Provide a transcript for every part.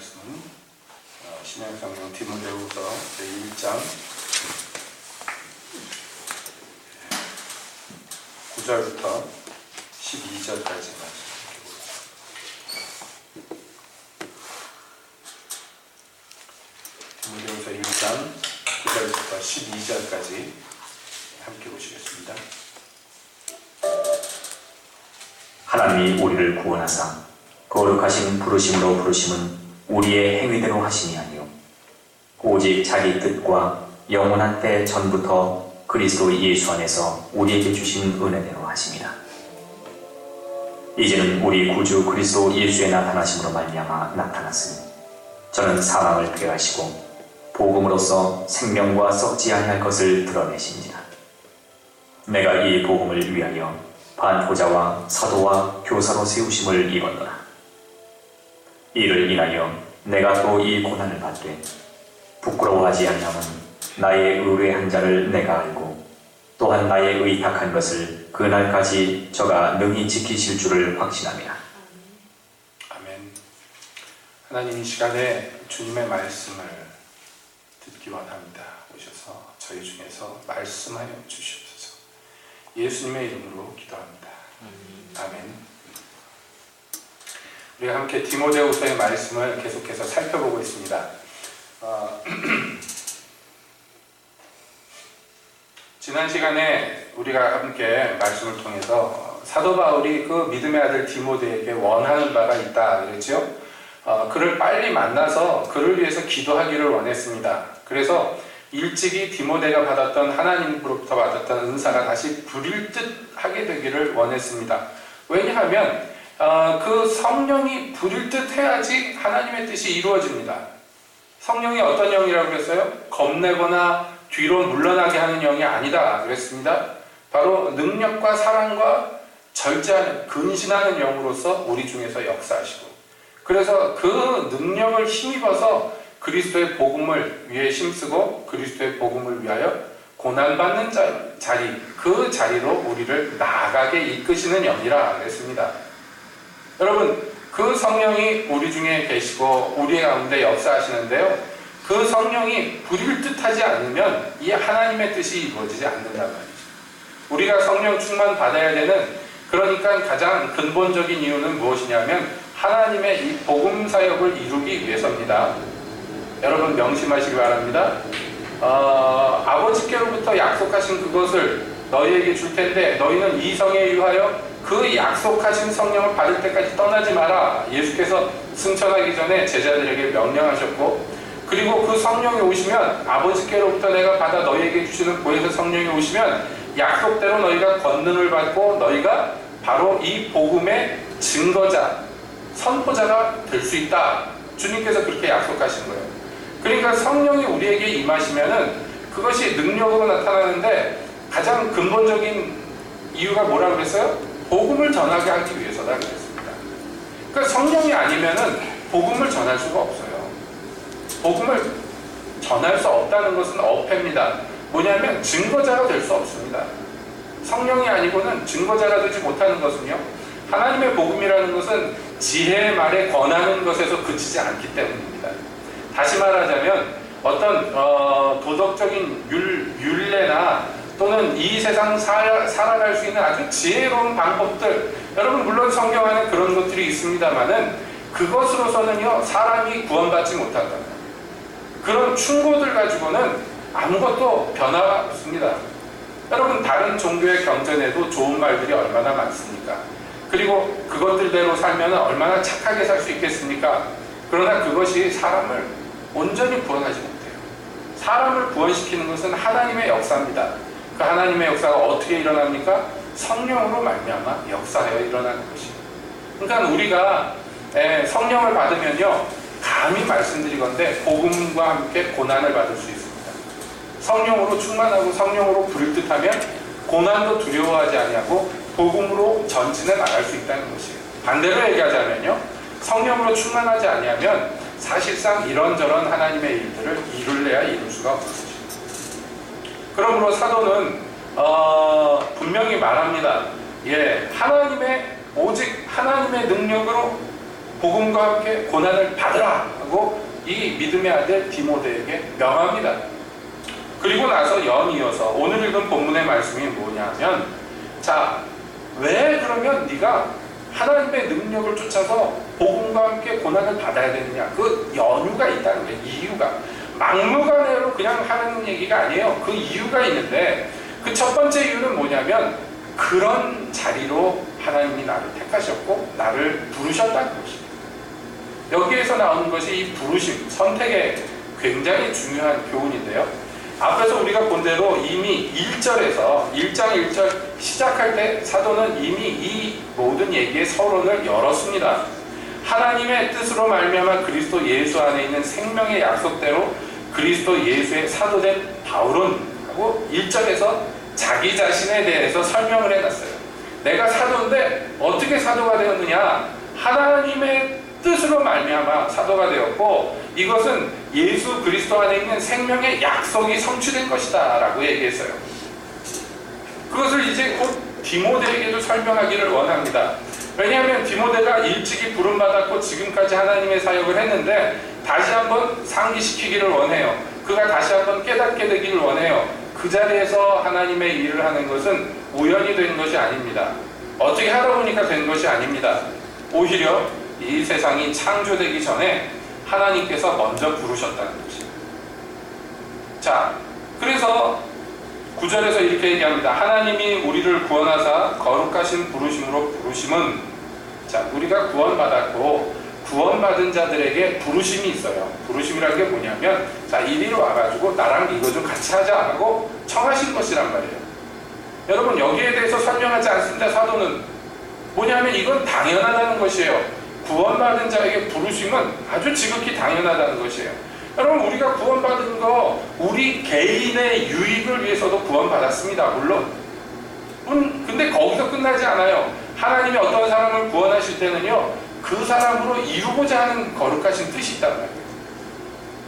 말씀은 신약성경 디모데후서 제1장 9절부터 12절까지 말씀입니다. 디모데후서 1장 9절부터 12절까지 함께 보시겠습니다. 하나님이 우리를 구원하사 거룩하신 부르심으로 부르심은 우리의 행위대로 하심이 아니요 오직 자기 뜻과 영원한 때 전부터 그리스도 예수 안에서 우리에게 주신 은혜대로 하심이라. 이제는 우리 구주 그리스도 예수의 나타나심으로 말미암아 나타났으니 저는 사망을 폐하시고 복음으로써 생명과 썩지 아니할 것을 드러내십니다. 내가 이 복음을 위하여 반포자와 사도와 교사로 세우심을 입었노라. 이를 인하여 내가 또 이 고난을 받되 부끄러워하지 아니함은 나의 의뢰한 자를 내가 알고 또한 나의 의탁한 것을 그날까지 저가 능히 지키실 줄을 확신함이라. 아멘. 하나님, 이 시간에 주님의 말씀을 듣기 원합니다. 오셔서 저희 중에서 말씀하여 주시옵소서. 예수님의 이름으로 기도합니다. 아멘. 우리가 함께 디모데후서의 말씀을 계속해서 살펴보고 있습니다. 지난 시간에 우리가 함께 말씀을 통해서 사도 바울이 그 믿음의 아들 디모데에게 원하는 바가 있다 그랬죠. 그를 빨리 만나서 그를 위해서 기도하기를 원했습니다. 그래서 일찍이 디모데가 받았던 하나님으로부터 받았던 은사가 다시 불일 듯 하게 되기를 원했습니다. 왜냐하면 그 성령이 불일 듯 해야지 하나님의 뜻이 이루어집니다. 성령이 어떤 영이라고 그랬어요? 겁내거나 뒤로 물러나게 하는 영이 아니다 그랬습니다. 바로 능력과 사랑과 절제하는, 근신하는 영으로서 우리 중에서 역사하시고, 그래서 그 능력을 힘입어서 그리스도의 복음을 위해 힘쓰고 그리스도의 복음을 위하여 고난받는 자리, 그 자리로 우리를 나아가게 이끄시는 영이라 그랬습니다. 여러분, 그 성령이 우리 중에 계시고 우리 가운데 역사하시는데요, 그 성령이 불일 듯하지 않으면 이 하나님의 뜻이 이루어지지 않는단 말이죠. 우리가 성령 충만 받아야 되는, 그러니까 가장 근본적인 이유는 무엇이냐면 하나님의 이 복음 사역을 이루기 위해서입니다. 여러분 명심하시기 바랍니다. 아버지께로부터 약속하신 그것을 너희에게 줄 텐데 너희는 이 성에 유하여 그 약속하신 성령을 받을 때까지 떠나지 마라. 예수께서 승천하기 전에 제자들에게 명령하셨고, 그리고 그 성령이 오시면, 아버지께로부터 내가 받아 너희에게 주시는 보혜사 성령이 오시면 약속대로 너희가 권능을 받고 너희가 바로 이 복음의 증거자, 선포자가 될 수 있다. 주님께서 그렇게 약속하신 거예요. 그러니까 성령이 우리에게 임하시면은 그것이 능력으로 나타나는데 가장 근본적인 이유가 뭐라고 그랬어요? 복음을 전하게 하기 위해서다 그랬습니다. 그러니까 성령이 아니면은 복음을 전할 수가 없어요. 복음을 전할 수 없다는 것은 어폐입니다. 뭐냐면 증거자가 될 수 없습니다. 성령이 아니고는 증거자가 되지 못하는 것은요, 하나님의 복음이라는 것은 지혜의 말에 권하는 것에서 그치지 않기 때문입니다. 다시 말하자면 어떤 도덕적인 윤례나 또는 이 세상 살아갈 수 있는 아주 지혜로운 방법들, 여러분 물론 성경 안에 그런 것들이 있습니다만은 그것으로서는요 사람이 구원받지 못한다. 그런 충고들 가지고는 아무것도 변화가 없습니다. 여러분 다른 종교의 경전에도 좋은 말들이 얼마나 많습니까? 그리고 그것들대로 살면 얼마나 착하게 살 수 있겠습니까? 그러나 그것이 사람을 온전히 구원하지 못해요. 사람을 구원시키는 것은 하나님의 역사입니다. 그 하나님의 역사가 어떻게 일어납니까? 성령으로 말미암아 역사하여 일어나는 것이에요. 그러니까 우리가 성령을 받으면요, 감히 말씀드리건대 복음과 함께 고난을 받을 수 있습니다. 성령으로 충만하고 성령으로 부를 듯하면 고난도 두려워하지 아니하고 복음으로 전진해 나갈 수 있다는 것이에요. 반대로 얘기하자면요, 성령으로 충만하지 아니하면 사실상 이런저런 하나님의 일들을 이룰래야 이룰 수가 없는 것입니다. 그러므로 사도는 분명히 말합니다. 오직 하나님의 능력으로 복음과 함께 고난을 받으라 하고 이 믿음의 아들 디모데에게 명합니다. 그리고 나서 연이어서 오늘 읽은 본문의 말씀이 뭐냐면, 자, 왜 그러면 네가 하나님의 능력을 쫓아서 복음과 함께 고난을 받아야 되느냐? 그 연유가 있다는 거예요. 이유가. 막무가내로 그냥 하는 얘기가 아니에요. 그 이유가 있는데, 그 첫 번째 이유는 뭐냐면 그런 자리로 하나님이 나를 택하셨고 나를 부르셨다는 것입니다. 여기에서 나오는 것이 이 부르심, 선택의 굉장히 중요한 교훈인데요. 앞에서 우리가 본 대로 이미 1절에서 1장 1절 시작할 때 사도는 이미 이 모든 얘기의 서론을 열었습니다. 하나님의 뜻으로 말미암아 그리스도 예수 안에 있는 생명의 약속대로 그리스도 예수의 사도된 바울은 하고 1절에서 자기 자신에 대해서 설명을 해놨어요. 내가 사도인데 어떻게 사도가 되었느냐? 하나님의 뜻으로 말미암아 사도가 되었고 이것은 예수 그리스도 안에 있는 생명의 약속이 성취된 것이다 라고 얘기했어요. 그것을 이제 곧 디모데에게도 설명하기를 원합니다. 왜냐하면 디모데가 일찍이 부름받았고 지금까지 하나님의 사역을 했는데 다시 한번 상기시키기를 원해요. 그가 다시 한번 깨닫게 되기를 원해요. 그 자리에서 하나님의 일을 하는 것은 우연히 된 것이 아닙니다. 어떻게 하다 보니까 된 것이 아닙니다. 오히려 이 세상이 창조되기 전에 하나님께서 먼저 부르셨다는 것입니다. 자, 그래서 9절에서 이렇게 얘기합니다. 하나님이 우리를 구원하사 거룩하신 부르심으로 부르심은, 자, 우리가 구원받았고 구원받은 자들에게 부르심이 있어요. 부르심이라는 게 뭐냐면, 자, 이리로 와가지고 나랑 이거 좀 같이 하자 하고 청하신 것이란 말이에요. 여러분, 여기에 대해서 설명하지 않습니다. 사도는 뭐냐면 이건 당연하다는 것이에요. 구원받은 자에게 부르심은 아주 지극히 당연하다는 것이에요. 여러분, 우리가 구원받은 거 우리 개인의 유익을 위해서도 구원받았습니다. 물론. 근데 거기서 끝나지 않아요. 하나님이 어떤 사람을 구원하실 때는요, 그 사람으로 이루고자 하는 거룩하신 뜻이 있단 말이에요.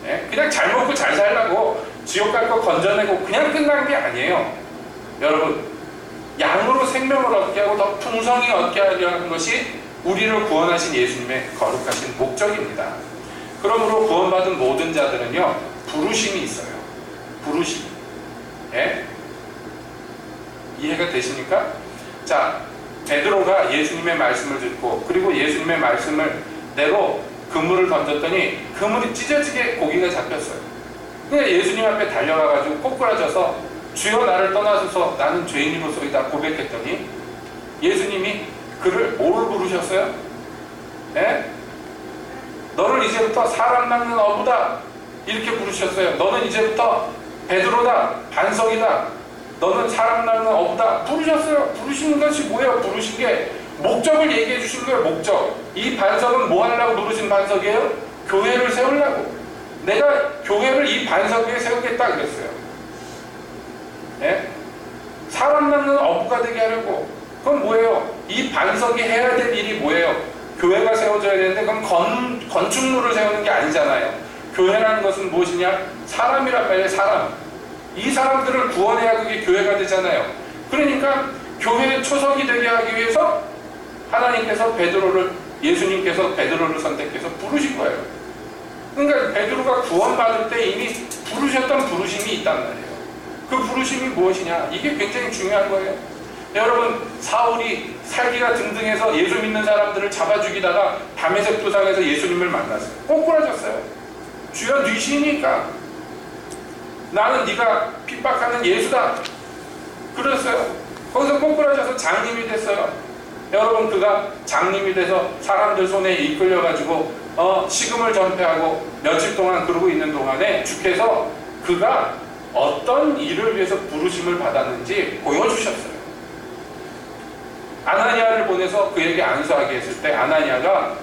네? 그냥 잘 먹고 잘 살라고 지옥 갈 거 건져내고 그냥 끝난 게 아니에요. 여러분, 양으로 생명을 얻게 하고 더 풍성히 얻게 하려는 것이 우리를 구원하신 예수님의 거룩하신 목적입니다. 그러므로 구원받은 모든 자들은요, 부르심이 있어요. 부르심. 예? 이해가 되십니까? 자, 베드로가 예수님의 말씀을 듣고 그리고 예수님의 말씀을 대로 그물을 던졌더니 그물이 찢어지게 고기가 잡혔어요. 그러니까 예수님 앞에 달려가가지고 꼬꾸라져서 주여 나를 떠나소서 나는 죄인으로서이다 고백했더니 예수님이 그를 뭘 부르셨어요? 예? 너를 이제부터 사람 낚는 어부다 이렇게 부르셨어요. 너는 이제부터 베드로다, 반석이다, 너는 사람 낚는 어부다 부르셨어요. 부르시는 것이 뭐예요? 부르신 게 목적을 얘기해 주신 거예요. 목적. 이 반석은 뭐 하려고 부르신 반석이에요? 교회를 세우려고. 내가 교회를 이 반석 위에 세우겠다 그랬어요. 예? 사람 낚는 어부가 되게 하려고. 그건 뭐예요? 이 반석이 해야 될 일이 뭐예요? 교회가 세워져야 되는데 그럼 건축물을 세우는 게 아니잖아요. 교회라는 것은 무엇이냐? 사람이란 말이에요. 사람. 이 사람들을 구원해야 그게 교회가 되잖아요. 그러니까 교회의 초석이 되게 하기 위해서 하나님께서 예수님께서 베드로를 선택해서 부르신 거예요. 그러니까 베드로가 구원받을 때 이미 부르셨던 부르심이 있단 말이에요. 그 부르심이 무엇이냐? 이게 굉장히 중요한 거예요. 여러분, 사울이 살기가 등등해서 예수 믿는 사람들을 잡아 죽이다가 다메섹 도상에서 예수님을 만났어요. 꼬꾸라졌어요. 주여 뉘시니까 나는 네가 핍박하는 예수다 그랬어요. 거기서 꼬꾸라져서 장님이 됐어요. 여러분, 그가 장님이 돼서 사람들 손에 이끌려가지고 식음을 전폐하고 며칠 동안 그러고 있는 동안에 주께서 그가 어떤 일을 위해서 부르심을 받았는지 보여주셨어요. 아나니아를 보내서 그에게 안수하게 했을 때 아나니아가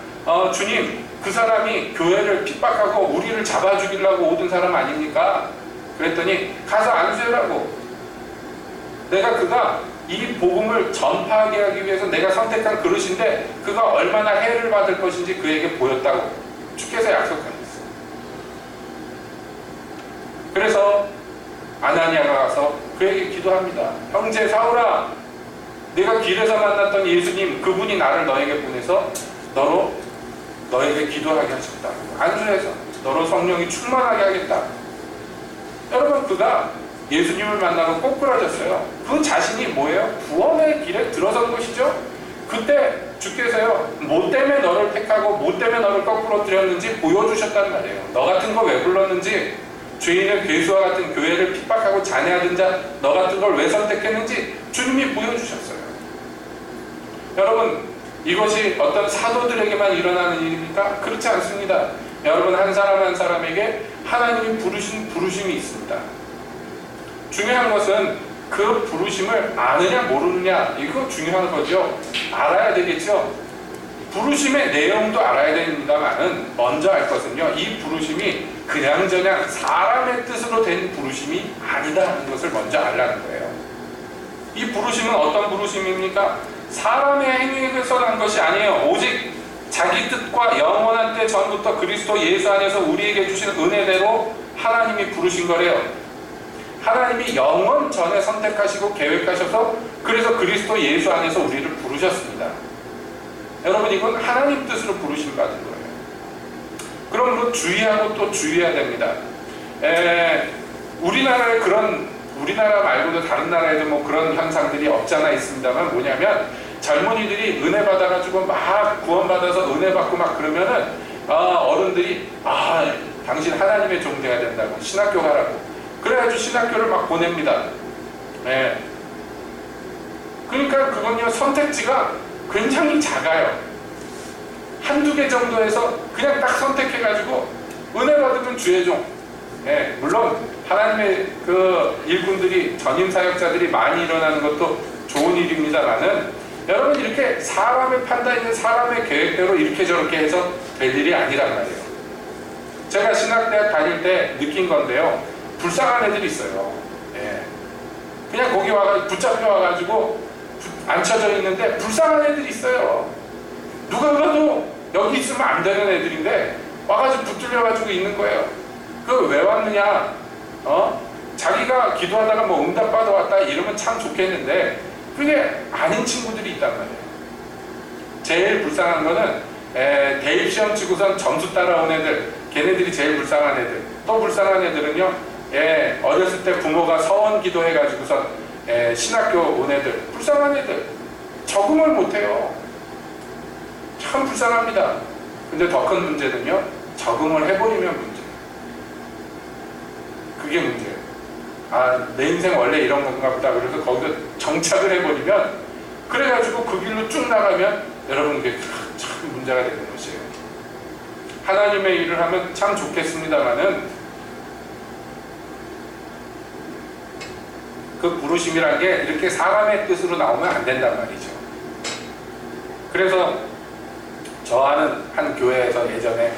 주님, 그 사람이 교회를 핍박하고 우리를 잡아 죽이려고 오던 사람 아닙니까? 그랬더니 가서 안수해라고. 그가 이 복음을 전파하게 하기 위해서 내가 선택한 그릇인데 그가 얼마나 해를 받을 것인지 그에게 보였다고 주께서 약속하셨어요. 그래서 아나니아가 가서 그에게 기도합니다. 형제 사울아, 내가 길에서 만났던 예수님, 그분이 나를 너에게 보내서 너로 너에게 기도하게 하셨다. 안수해서 너로 성령이 충만하게 하겠다. 여러분, 그가 예수님을 만나고 꼬꾸라졌어요. 그 자신이 뭐예요? 구원의 길에 들어선 것이죠. 그때 주께서요, 뭐 때문에 너를 택하고 뭐 때문에 너를 거꾸로 들였는지 보여주셨단 말이에요. 너 같은 거 왜 불렀는지, 죄인을 괴수와 같은 교회를 핍박하고 잔해하던 자 너 같은 걸 왜 선택했는지 주님이 보여주셨어요. 여러분, 이것이 어떤 사도들에게만 일어나는 일입니까? 그렇지 않습니다. 여러분, 한 사람 한 사람에게 하나님이 부르신 부르심이 있습니다. 중요한 것은 그 부르심을 아느냐 모르느냐, 이거 중요한 거죠. 알아야 되겠죠. 부르심의 내용도 알아야 됩니다만은 먼저 알 것은요, 이 부르심이 그냥저냥 사람의 뜻으로 된 부르심이 아니다 하는 것을 먼저 알라는 거예요. 이 부르심은 어떤 부르심입니까? 사람의 행위에서 난 것이 아니에요. 오직 자기 뜻과 영원한 때 전부터 그리스도 예수 안에서 우리에게 주신 은혜대로 하나님이 부르신 거래요. 하나님이 영원 전에 선택하시고 계획하셔서 그래서 그리스도 예수 안에서 우리를 부르셨습니다. 여러분, 이건 하나님 뜻으로 부르심 받은 거예요. 그러므로 주의하고 또 주의해야 됩니다. 우리나라에 우리나라 말고도 다른 나라에도 뭐 그런 현상들이 없잖아 있습니다만, 뭐냐면 젊은이들이 은혜 받아가지고 막 구원받아서 은혜 받고 막 그러면은 어른들이 당신 하나님의 종 돼야 된다고, 신학교 가라고, 그래가지고 신학교를 막 보냅니다. 그러니까 그건요, 선택지가 굉장히 작아요. 한두 개 정도에서 그냥 딱 선택해가지고 은혜 받으면 주의 종. 물론 하나님의 그 일꾼들이, 전임 사역자들이 많이 일어나는 것도 좋은 일입니다만은, 여러분, 이렇게 사람의 판단이나 사람의 계획대로 이렇게 저렇게 해서 될 일이 아니란 말이에요. 제가 신학대학 다닐 때 느낀 건데요, 불쌍한 애들이 있어요. 그냥 거기 와가지고 붙잡혀 와가지고 앉혀져 있는데 불쌍한 애들이 있어요. 누가 봐도 여기 있으면 안 되는 애들인데 와가지고 붙들려가지고 있는 거예요. 그 왜 왔느냐? 자기가 기도하다가 뭐 응답 받아왔다 이러면 참 좋겠는데 그게 아닌 친구들이 있단 말이에요. 제일 불쌍한 거는 대입시험 치고선 점수 따라온 애들, 걔네들이 제일 불쌍한 애들. 또 불쌍한 애들은요, 어렸을 때 부모가 서원 기도해가지고선 신학교 온 애들, 불쌍한 애들, 적응을 못해요. 참 불쌍합니다. 근데 더 큰 문제는요, 적응을 해버리면 문제예요. 그게 문제예요. 내 인생 원래 이런 건가 보다. 그래서 거기서 정착을 해버리면, 그래가지고 그 길로 쭉 나가면 여러분 이게 참 문제가 되는 것이에요. 하나님의 일을 하면 참 좋겠습니다만은 그 부르심이란 게 이렇게 사람의 뜻으로 나오면 안 된단 말이죠. 그래서 저 아는 한 교회에서 예전에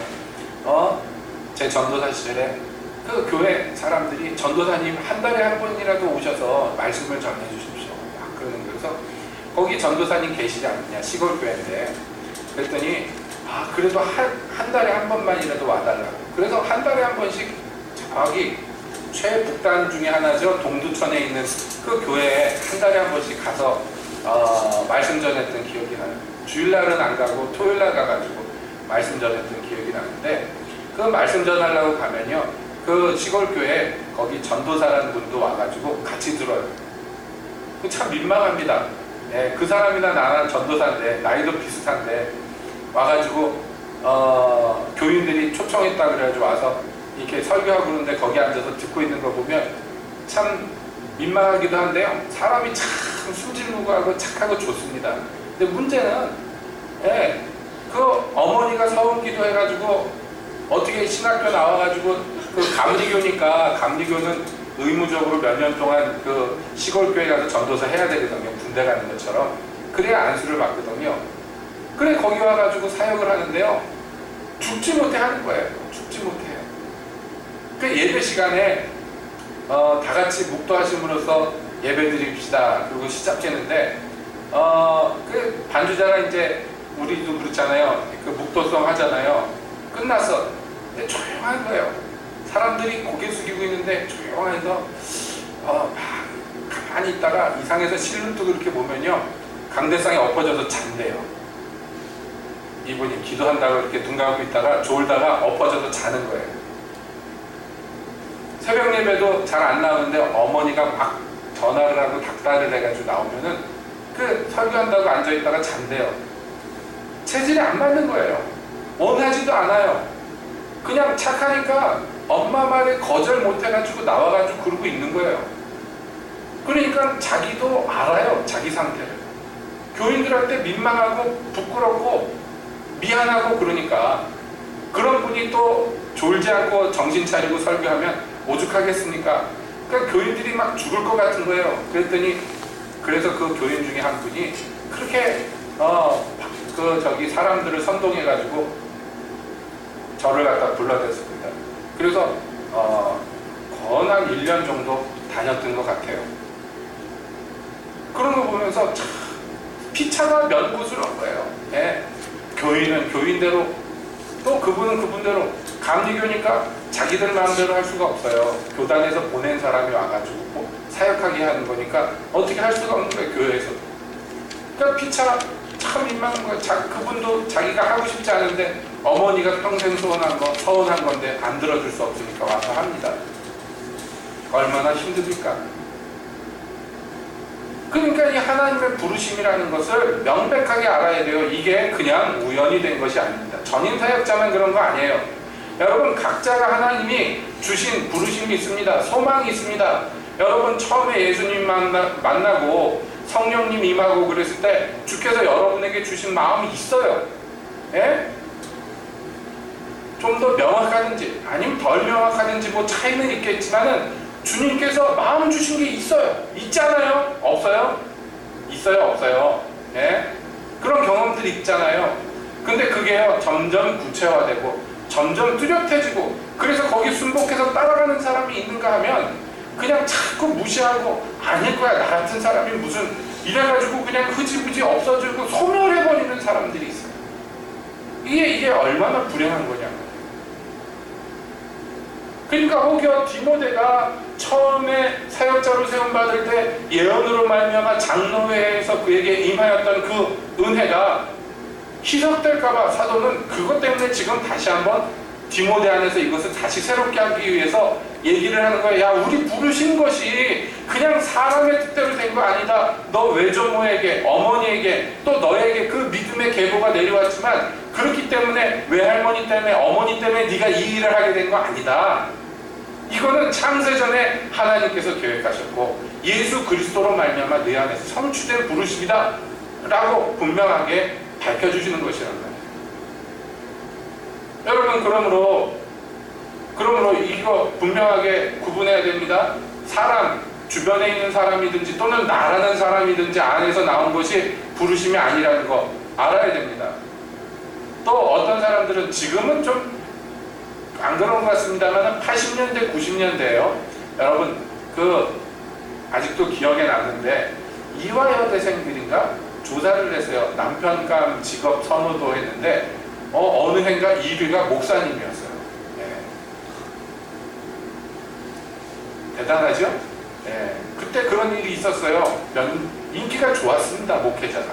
제 전도사 시절에 그 교회 사람들이 전도사님 한 달에 한 번이라도 오셔서 말씀을 전해 주십시오. 그러는 거여서 거기 전도사님 계시지 않느냐, 시골 교회인데. 그랬더니 그래도 한 달에 한 번만이라도 와달라고. 그래서 한 달에 한 번씩 저기 최북단 중에 하나죠, 동두천에 있는 그 교회에 한 달에 한 번씩 가서 말씀 전했던 기억이 나요. 주일날은 안 가고 토요일날 가가지고 말씀 전했던 기억이 나는데, 그 말씀 전하려고 가면요, 그 시골교회 거기 전도사라는 분도 와가지고 같이 들어요. 참 민망합니다. 그 사람이나 나랑 전도사인데 나이도 비슷한데 와가지고 교인들이 초청했다 그래가지고 와서 이렇게 설교하고 그러는데 거기 앉아서 듣고 있는 거 보면 참 민망하기도 한데요, 사람이 참 순진무구하고 착하고 좋습니다. 근데 문제는 그 어머니가 서원기도 해가지고 어떻게 신학교 나와가지고 그 감리교니까, 감리교는 의무적으로 몇 년 동안 그 시골교회 가서 전도사 해야 되거든요. 군대 가는 것처럼. 그래야 안수를 받거든요. 그래 거기 와가지고 사역을 하는데요, 죽지 못해 하는 거예요. 죽지 못해요. 그 예배 시간에 다 같이 묵도하심으로써 예배 드립시다. 그리고 시작했는데 그 반주자가 이제 우리도 그렇잖아요. 그 묵도성 하잖아요. 끝났어. 근데 조용한 거예요. 사람들이 고개 숙이고 있는데 조용해서 막 가만히 있다가 이상해서 실눈 뜨고 이렇게 보면요, 강대상에 엎어져서 잔대요. 이분이 기도한다고 이렇게 눈 감고 있다가 졸다가 엎어져서 자는 거예요. 새벽 예배도 잘 안 나오는데 어머니가 막 전화를 하고 닥달을 해가지고 나오면은 그 설교한다고 앉아있다가 잔대요. 체질이 안 맞는 거예요. 원하지도 않아요. 그냥 착하니까 엄마 말에 거절 못해가지고 나와가지고 그러고 있는 거예요. 그러니까 자기도 알아요. 자기 상태를. 교인들한테 민망하고 부끄럽고 미안하고 그러니까 그런 분이 또 졸지 않고 정신 차리고 설교하면 오죽하겠습니까? 그러니까 교인들이 막 죽을 것 같은 거예요. 그래서 그 교인 중에 한 분이 그렇게 사람들을 선동해가지고 저를 갖다 불러댔습니다. 그래서 거의 한 1년 정도 다녔던 것 같아요. 그런 거 보면서 참 피차가 면구스러운 거예요. 예. 교인은 교인대로 또 그분은 그분대로 감리교니까 자기들 마음대로 할 수가 없어요. 교단에서 보낸 사람이 와가지고 사역하게 하는 거니까 어떻게 할 수가 없는 거예요. 교회에서도. 그러니까 피차 참 민망한 거예요. 그분도 자기가 하고 싶지 않은데 어머니가 평생 서운한 건데 안 들어줄 수 없으니까 와서 합니다. 얼마나 힘듭니까? 그러니까 이 하나님의 부르심이라는 것을 명백하게 알아야 돼요. 이게 그냥 우연이 된 것이 아닙니다. 전임 사역자만 그런 거 아니에요. 여러분 각자가 하나님이 주신 부르심이 있습니다. 소망이 있습니다. 여러분 처음에 예수님 만나고 성령님 임하고 그랬을 때 주께서 여러분에게 주신 마음이 있어요. 예? 좀 더 명확하든지 아니면 덜 명확하든지 뭐 차이는 있겠지만은 주님께서 마음 주신 게 있어요. 있잖아요? 없어요? 있어요? 없어요? 예? 그런 경험들이 있잖아요. 근데 그게요 점점 구체화되고 점점 뚜렷해지고 그래서 거기 순복해서 따라가는 사람이 있는가 하면 그냥 자꾸 무시하고 아닐 거야 나 같은 사람이 무슨 이래가지고 그냥 흐지부지 없어지고 소멸해버리는 사람들이 있어요. 이게 얼마나 불행한 거냐고. 그러니까 혹여 디모데가 처음에 사역자로 세움받을 때 예언으로 말미암아 장로회에서 그에게 임하였던 그 은혜가 희석될까봐 사도는 그것 때문에 지금 다시 한번 디모데 안에서 이것을 다시 새롭게 하기 위해서 얘기를 하는 거예요. 야 우리 부르신 것이 그냥 사람의 뜻대로 된 거 아니다. 너 외조모에게 어머니에게 또 너에게 그 믿음의 계보가 내려왔지만 그렇기 때문에 외할머니 때문에 어머니 때문에 네가 이 일을 하게 된 거 아니다. 이거는 창세전에 하나님께서 계획하셨고 예수 그리스도로 말미암아 네 안에서 성취된 부르심이다 라고 분명하게 밝혀주시는 것이란 말이에요. 여러분 그러므로 이거 분명하게 구분해야 됩니다. 사람, 주변에 있는 사람이든지 또는 나라는 사람이든지 안에서 나온 것이 부르심이 아니라는 거 알아야 됩니다. 또 어떤 사람들은 지금은 좀 안 그런 것 같습니다만 80년대, 90년대에요. 여러분 아직도 기억에 남는데 이화여대생들인가 조사를 했어요. 남편감 직업 선호도 했는데 어느 해인가 1위가 목사님이었어요. 네. 대단하죠? 네. 그때 그런 일이 있었어요. 인기가 좋았습니다. 목회자가.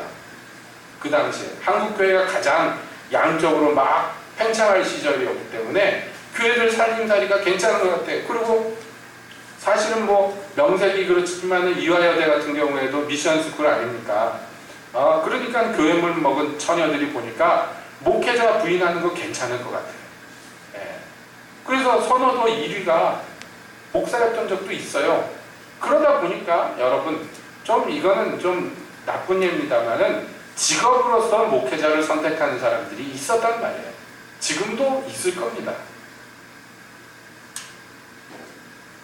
그 당시에 한국교회가 가장 양적으로 막 팽창할 시절이었기 때문에 교회들 살림살이가 괜찮은 것 같아요. 그리고 사실은 뭐 명색이 그렇지만 이화여대 같은 경우에도 미션스쿨 아닙니까? 그러니까 교회물 먹은 처녀들이 보니까 목회자 부인하는 거 괜찮을 것 같아요. 예. 그래서 선호도 1위가 목사였던 적도 있어요. 그러다 보니까 여러분 이거는 좀 나쁜 예입니다만은 직업으로서 목회자를 선택하는 사람들이 있었단 말이에요. 지금도 있을 겁니다.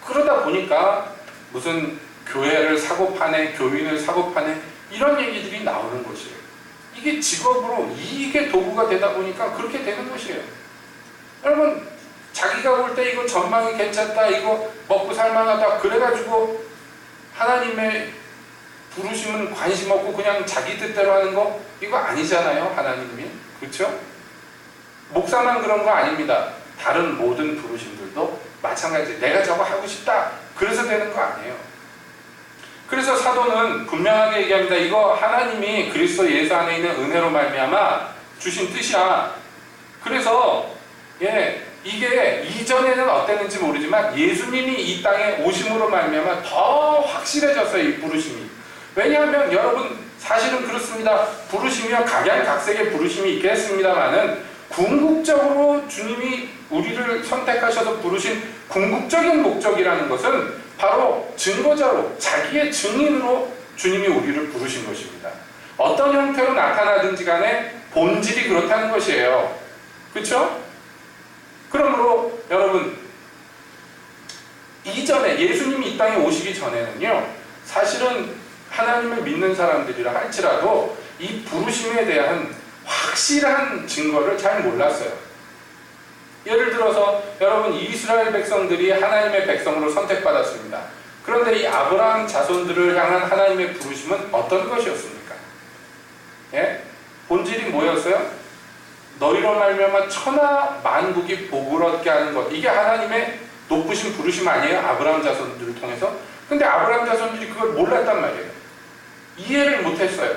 그러다 보니까 무슨 교회를 사고파네, 교인을 사고파네 이런 얘기들이 나오는 것이에요. 이게 직업으로 이게 도구가 되다 보니까 그렇게 되는 것이에요. 여러분 자기가 볼 때 이거 전망이 괜찮다, 이거 먹고 살만하다 그래가지고 하나님의 부르심은 관심 없고 그냥 자기 뜻대로 하는 거 이거 아니잖아요. 하나님이. 그렇죠? 목사만 그런 거 아닙니다. 다른 모든 부르심들도 마찬가지. 내가 저거 하고 싶다 그래서 되는 거 아니에요. 그래서 사도는 분명하게 얘기합니다. 이거 하나님이 그리스도 예수 안에 있는 은혜로 말미암아 주신 뜻이야. 그래서 이게 이전에는 어땠는지 모르지만 예수님이 이 땅에 오심으로 말미암아 더 확실해졌어요. 이 부르심이. 왜냐하면 여러분 사실은 그렇습니다. 부르심이야 각양각색의 부르심이 있겠습니다만은 궁극적으로 주님이 우리를 선택하셔서 부르신 궁극적인 목적이라는 것은 바로 증거자로 자기의 증인으로 주님이 우리를 부르신 것입니다. 어떤 형태로 나타나든지 간에 본질이 그렇다는 것이에요. 그렇죠? 그러므로 여러분 이전에 예수님이 이 땅에 오시기 전에는요 사실은 하나님을 믿는 사람들이라 할지라도 이 부르심에 대한 확실한 증거를 잘 몰랐어요. 예를 들어서 여러분 이스라엘 백성들이 하나님의 백성으로 선택받았습니다. 그런데 이 아브라함 자손들을 향한 하나님의 부르심은 어떤 것이었습니까? 본질이 뭐였어요? 너희로 말미암아 천하 만국이 복을 얻게 하는 것. 이게 하나님의 높으신 부르심 아니에요? 아브라함 자손들을 통해서. 근데 아브라함 자손들이 그걸 몰랐단 말이에요. 이해를 못했어요.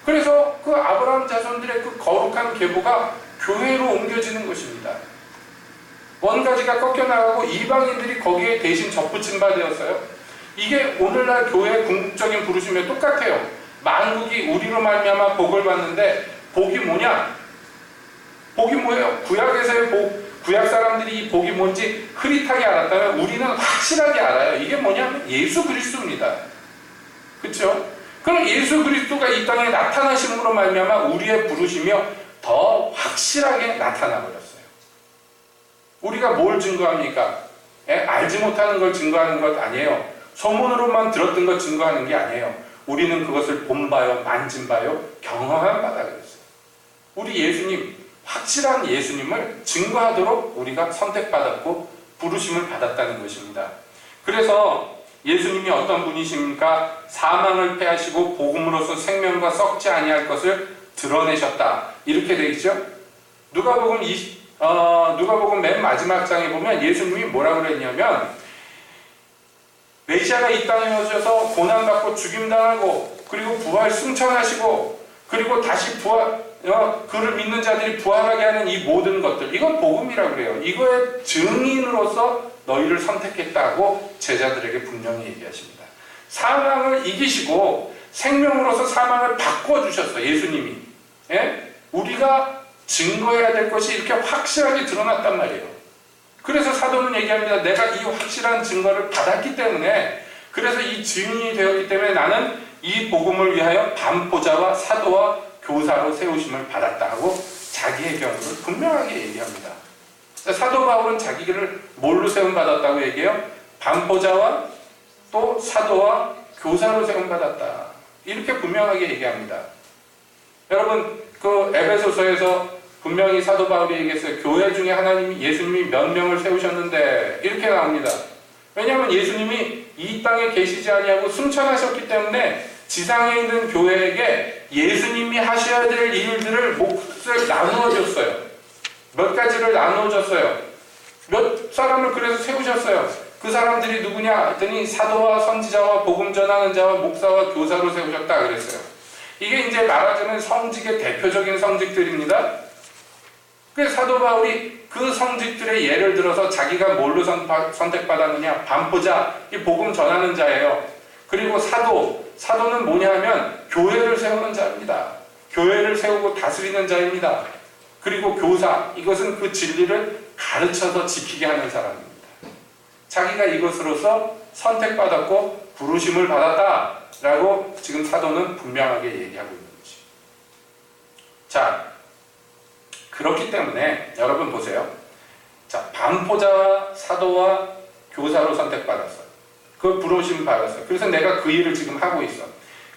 그래서 그 아브라함 자손들의 그 거룩한 계보가 교회로 옮겨지는 것입니다. 원가지가 꺾여나가고 이방인들이 거기에 대신 접붙임 바 되었어요. 이게 오늘날 교회의 궁극적인 부르심에 똑같아요. 만국이 우리로 말미암아 복을 받는데 복이 뭐냐? 복이 뭐예요? 구약에서의 복, 구약 사람들이 이 복이 뭔지 흐릿하게 알았다면 우리는 확실하게 알아요. 이게 뭐냐면 예수 그리스도입니다. 그렇죠? 그럼 예수 그리스도가 이 땅에 나타나심으로 말미암아 우리의 부르심이요 더 확실하게 나타나 버렸어요. 우리가 뭘 증거합니까? 알지 못하는 걸 증거하는 것 아니에요. 소문으로만 들었던 것 증거하는 게 아니에요. 우리는 그것을 본바요, 만진바요, 경험한 바다 그랬어요. 우리 예수님, 확실한 예수님을 증거하도록 우리가 선택받았고 부르심을 받았다는 것입니다. 그래서 예수님이 어떤 분이십니까? 사망을 패하시고 복음으로서 생명과 썩지 아니할 것을 드러내셨다. 이렇게 되어 있죠? 누가복음 맨 마지막 장에 보면 예수님이 뭐라고 그랬냐면 메시아가 이 땅에 오셔서 고난받고 죽임당하고 그리고 부활 승천하시고 그리고 다시 그를 믿는 자들이 부활하게 하는 이 모든 것들, 이건 복음이라고 그래요. 이거의 증인으로서 너희를 선택했다고 제자들에게 분명히 얘기하십니다. 사망을 이기시고 생명으로서 사망을 바꿔주셨어요. 예수님이. 우리가 증거해야 될 것이 이렇게 확실하게 드러났단 말이에요. 그래서 사도는 얘기합니다. 내가 이 확실한 증거를 받았기 때문에, 그래서 이 증인이 되었기 때문에 나는 이 복음을 위하여 반포자와 사도와 교사로 세우심을 받았다 하고 자기의 경우를 분명하게 얘기합니다. 사도 바울은 자기를 뭘로 세움받았다고 얘기해요? 반포자와 또 사도와 교사로 세움받았다. 이렇게 분명하게 얘기합니다. 여러분, 그 에베소서에서 분명히 사도 바울이 얘기했어요. 교회 중에 예수님이 몇 명을 세우셨는데 이렇게 나옵니다. 왜냐하면 예수님이 이 땅에 계시지 아니하고 승천하셨기 때문에 지상에 있는 교회에게 예수님이 하셔야 될 일들을 몫을 나누어 줬어요. 몇 가지를 나누어 줬어요. 몇 사람을 그래서 세우셨어요. 그 사람들이 누구냐 했더니 사도와 선지자와 복음 전하는 자와 목사와 교사로 세우셨다 그랬어요. 이게 이제 말하자면 성직의 대표적인 성직들입니다. 그래서 사도 바울이 그 성직들의 예를 들어서 자기가 뭘로 선택받았느냐? 반포자, 이 복음 전하는 자예요. 그리고 사도는 뭐냐 하면 교회를 세우는 자입니다. 교회를 세우고 다스리는 자입니다. 그리고 교사, 이것은 그 진리를 가르쳐서 지키게 하는 사람입니다. 자기가 이것으로서 선택받았고 부르심을 받았다라고 지금 사도는 분명하게 얘기하고 있는 거죠. 자, 그렇기 때문에 여러분 보세요. 자, 반포자와 사도와 교사로 선택받았어요. 그 부르심 받았어요. 그래서 내가 그 일을 지금 하고 있어.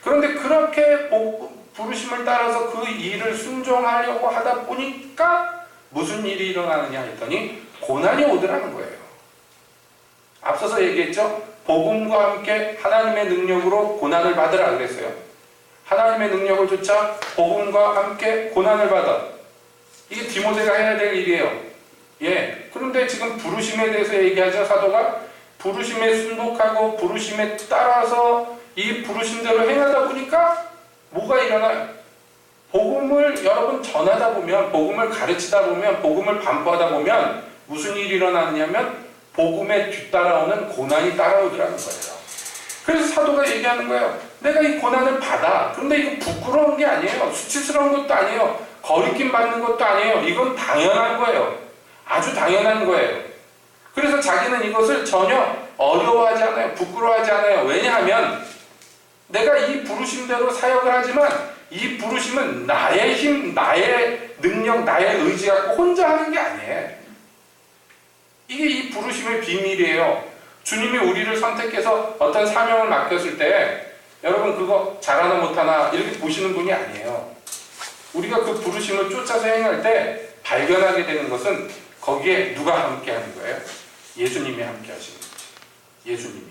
그런데 그렇게 부르심을 따라서 그 일을 순종하려고 하다 보니까 무슨 일이 일어나느냐 했더니 고난이 오더라는 거예요. 앞서서 얘기했죠? 복음과 함께 하나님의 능력으로 고난을 받으라 그랬어요. 하나님의 능력을 쫓아 복음과 함께 고난을 받아. 이게 디모데가 해야 될 일이에요. 그런데 지금 부르심에 대해서 얘기하죠. 사도가 부르심에 순복하고 부르심에 따라서 이 부르심대로 행하다 보니까 뭐가 일어나요? 복음을 여러분 전하다 보면, 복음을 가르치다 보면, 복음을 반포하다 보면 무슨 일이 일어나느냐면 복음에 뒤따라오는 고난이 따라오더라는 거예요. 그래서 사도가 얘기하는 거예요. 내가 이 고난을 받아. 그런데 이거 부끄러운 게 아니에요. 수치스러운 것도 아니에요. 거리낌 받는 것도 아니에요. 이건 당연한 거예요. 아주 당연한 거예요. 그래서 자기는 이것을 전혀 어려워하지 않아요. 부끄러워하지 않아요. 왜냐하면 내가 이 부르심대로 사역을 하지만 이 부르심은 나의 힘, 나의 능력, 나의 의지 갖고 혼자 하는 게 아니에요. 이게 이 부르심의 비밀이에요. 주님이 우리를 선택해서 어떤 사명을 맡겼을 때 여러분 그거 잘하나 못하나 이렇게 보시는 분이 아니에요. 우리가 그 부르심을 쫓아서 행할 때 발견하게 되는 것은 거기에 누가 함께 하는 거예요? 예수님이 함께 하시는 거죠. 예수님이.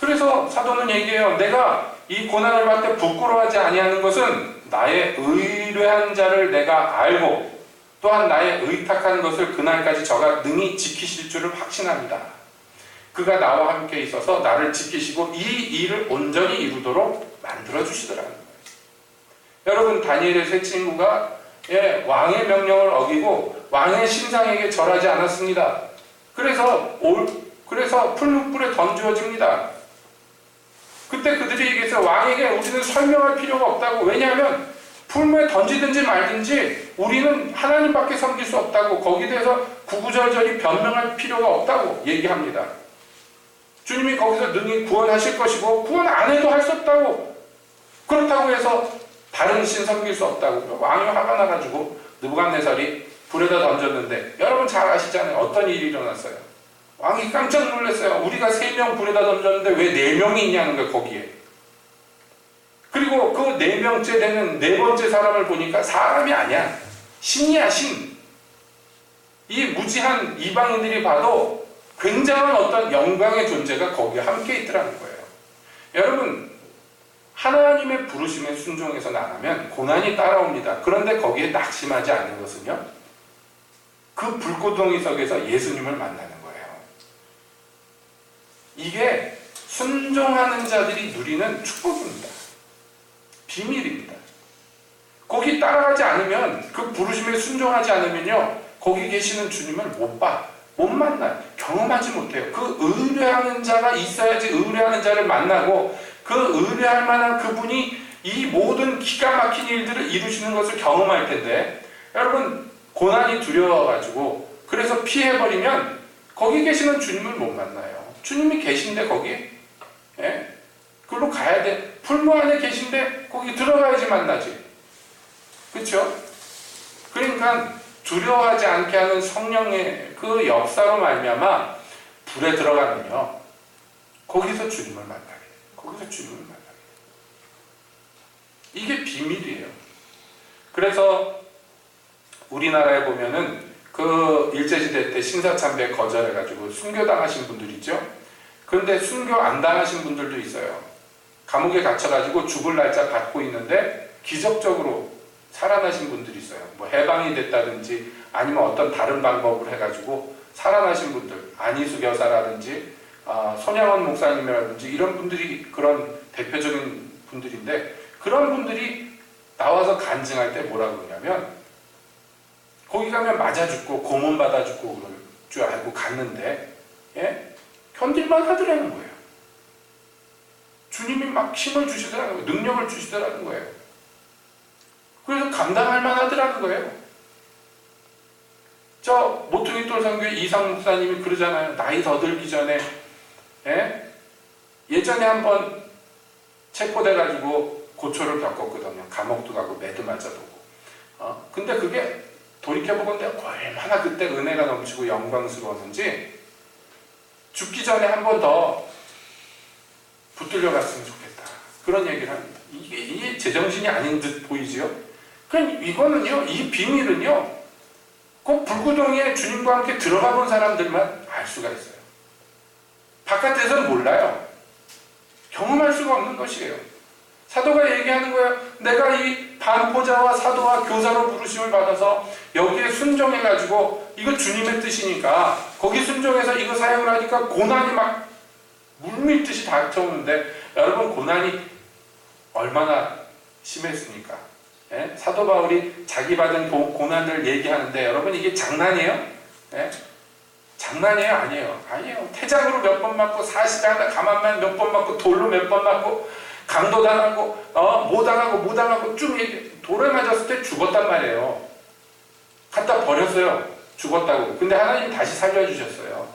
그래서 사도는 얘기해요. 내가 이 고난을 받을 때 부끄러워하지 아니하는 것은 나의 의뢰한 자를 내가 알고 또한 나의 의탁한 것을 그날까지 저가 능히 지키실 줄을 확신합니다. 그가 나와 함께 있어서 나를 지키시고 이 일을 온전히 이루도록 만들어주시더라는 거예요. 여러분 다니엘의 세 친구가 왕의 명령을 어기고 왕의 신상에게 절하지 않았습니다. 그래서 풀무불에 던져집니다. 그때 그들이 얘기해서 왕에게 우리는 설명할 필요가 없다고. 왜냐하면 풀무에 던지든지 말든지 우리는 하나님밖에 섬길 수 없다고. 거기에 대해서 구구절절히 변명할 필요가 없다고 얘기합니다. 주님이 거기서 능히 구원하실 것이고 구원 안 해도 할 수 없다고. 그렇다고 해서 다른 신 섬길 수 없다고. 왕이 화가 나가지고 느부갓네살이 불에다 던졌는데 여러분 잘 아시잖아요. 어떤 일이 일어났어요. 왕이 깜짝 놀랐어요. 우리가 3명 불에다 던졌는데 왜 4명이 있냐는 거예요. 거기에. 그리고 그 4명째 되는 4번째 사람을 보니까 사람이 아니야. 신이야, 신. 이 무지한 이방인들이 봐도 굉장한 어떤 영광의 존재가 거기에 함께 있더라는 거예요. 여러분 하나님의 부르심에 순종해서 나가면 고난이 따라옵니다. 그런데 거기에 낙심하지 않는 것은요, 그 불꽃덩이 속에서 예수님을 만나는 거예요. 이게 순종하는 자들이 누리는 축복입니다. 비밀입니다. 거기 따라가지 않으면, 그 부르심에 순종하지 않으면요, 거기 계시는 주님을 못 봐. 못 만나요. 경험하지 못해요. 그 의뢰하는 자가 있어야지 의뢰하는 자를 만나고 그 의뢰할 만한 그분이 이 모든 기가 막힌 일들을 이루시는 것을 경험할 텐데, 여러분 고난이 두려워가지고 그래서 피해버리면 거기 계시는 주님을 못 만나요. 주님이 계신데 거기, 그걸로 가야 돼. 풀무 안에 계신데 거기 들어가야지 만나지. 그렇죠? 그러니까 두려워하지 않게 하는 성령의 그 역사로 말미암아 불에 들어가면요, 거기서 주님을 만나게 돼요. 거기서 주님을 만나게 돼요. 이게 비밀이에요. 그래서 우리나라에 보면은 그 일제시대 때 신사참배 거절해가지고 순교당하신 분들 있죠? 그런데 순교 안 당하신 분들도 있어요. 감옥에 갇혀가지고 죽을 날짜 받고 있는데 기적적으로 살아나신 분들이 있어요. 뭐 해방이 됐다든지 아니면 어떤 다른 방법을 해가지고 살아나신 분들, 안희수 교사라든지 손양원 목사님이라든지 이런 분들이 그런 대표적인 분들인데, 그런 분들이 나와서 간증할 때 뭐라 그러냐면, 거기 가면 맞아 죽고 고문 받아 죽고 그럴 줄 알고 갔는데 견딜만 하더라는 거예요. 주님이 막 힘을 주시더라는 거예요. 능력을 주시더라는 거예요. 그래서 감당할 만하더라는 거예요. 저 모퉁이 돌선교회 이상 목사님이 그러잖아요. 나이 더 들기 전에 예전에 한번 체포돼가지고 고초를 겪었거든요. 감옥도 가고 매도 맞아보고. 근데 그게 돌이켜보건데 얼마나 그때 은혜가 넘치고 영광스러웠는지, 죽기 전에 한 번 더 붙들려 갔으면 좋겠다, 그런 얘기를 합니다. 이게 제정신이 아닌 듯 보이지요? 그럼 이거는요, 이 비밀은요, 꼭 불구덩이에 주님과 함께 들어가 본 사람들만 알 수가 있어요. 바깥에서는 몰라요. 경험할 수가 없는 것이에요. 사도가 얘기하는 거예요. 내가 이 반포자와 사도와 교사로 부르심을 받아서 여기에 순종해가지고, 이거 주님의 뜻이니까 거기 순종해서 이거 사역을 하니까 고난이 막 물밀듯이 닥쳐오는데, 여러분 고난이 얼마나 심했습니까? 예? 사도 바울이 자기 받은 고난을 얘기하는데 여러분 이게 장난이에요? 예? 장난이에요? 아니에요. 아니에요. 태장으로 몇 번 맞고 40에 하나 가만만 몇 번 맞고 돌로 몇 번 맞고 강도 당하고 뭐 당하고 쭉 돌에 맞았을 때 죽었단 말이에요. 갖다 버렸어요. 죽었다고. 근데 하나님 다시 살려주셨어요.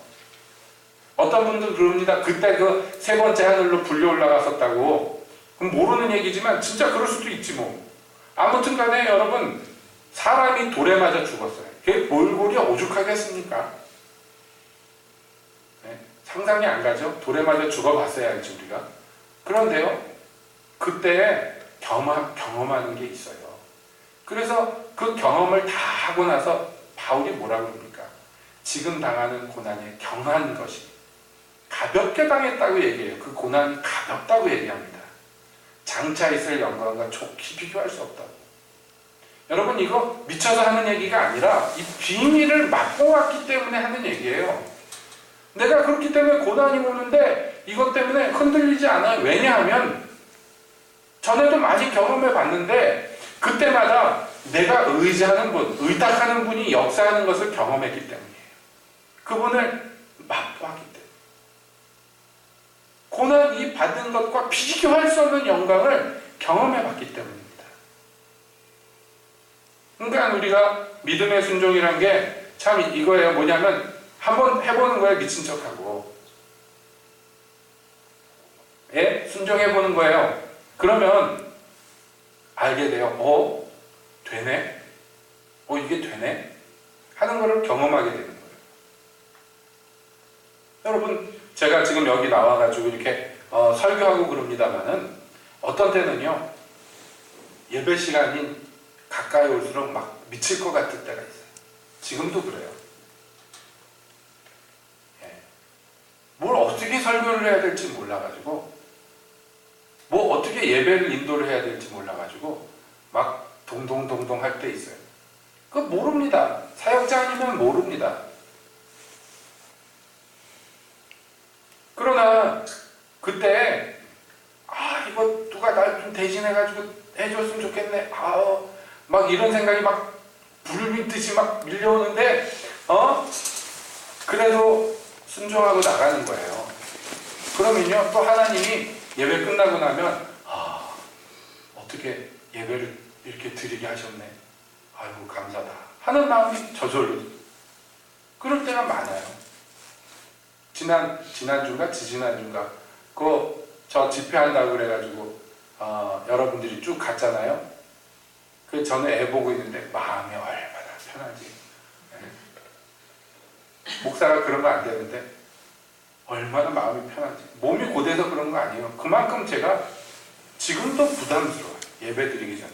어떤 분들은 그럽니다. 그때 그 세 번째 하늘로 불려 올라갔었다고. 그럼 모르는 얘기지만 진짜 그럴 수도 있지 뭐. 아무튼 간에 여러분 사람이 돌에 맞아 죽었어요. 그게 몰골이 오죽하겠습니까? 네? 상상이 안 가죠? 돌에 맞아 죽어봤어야 알지 우리가. 그런데요. 그때 경험하는 게 있어요. 그래서 그 경험을 다 하고 나서 바울이 뭐라고 합니까? 지금 당하는 고난에 경한 것이 가볍게 당했다고 얘기해요. 그 고난이 가볍다고 얘기합니다. 장차 있을 영광과 좋게 비교할 수 없다고. 여러분 이거 미쳐서 하는 얘기가 아니라 이 비밀을 맛보았기 때문에 하는 얘기예요. 내가 그렇기 때문에 고난이 오는데 이것 때문에 흔들리지 않아요. 왜냐하면 전에도 많이 경험해 봤는데 그때마다 내가 의지하는 분, 의탁하는 분이 역사하는 것을 경험했기 때문이에요. 그분을 맛보았기 때문에. 고난이 받은 것과 비교할 수 없는 영광을 경험해 봤기 때문입니다. 그러니까 우리가 믿음의 순종이란 게 참 이거예요. 뭐냐면 한번 해보는 거예요. 미친 척하고. 예? 순종해보는 거예요. 그러면 알게 돼요. 되네? 이게 되네? 하는 거를 경험하게 되는 거예요. 여러분, 제가 지금 여기 나와가지고 이렇게 설교하고 그럽니다만은 어떤 때는요, 예배 시간이 가까이 올수록 막 미칠 것 같을 때가 있어요. 지금도 그래요. 예. 뭘 어떻게 설교를 해야 될지 몰라가지고, 뭐 어떻게 예배를 인도를 해야 될지 몰라가지고, 막 동동동동 할 때 있어요. 그거 모릅니다. 사역자 아니면 모릅니다. 그러나 그때 이거 누가 날 좀 대신해가지고 해줬으면 좋겠네. 막 이런 생각이 막 불빛듯이 막 밀려오는데 그래도 순종하고 나가는 거예요. 그러면요 또 하나님이 예배 끝나고 나면 어떻게 예배를 이렇게 드리게 하셨네. 아이고 감사다 하는 마음이 저절로 그럴 때가 많아요. 지난주인가 지지난주인가 저 집회한다고 그래가지고 여러분들이 쭉 갔잖아요. 그 저는 애 보고 있는데 마음이 얼마나 편하지. 목사가 그런 거 안 되는데 얼마나 마음이 편하지. 몸이 고돼서 그런 거 아니에요. 그만큼 제가 지금도 부담스러워요. 예배 드리기 전에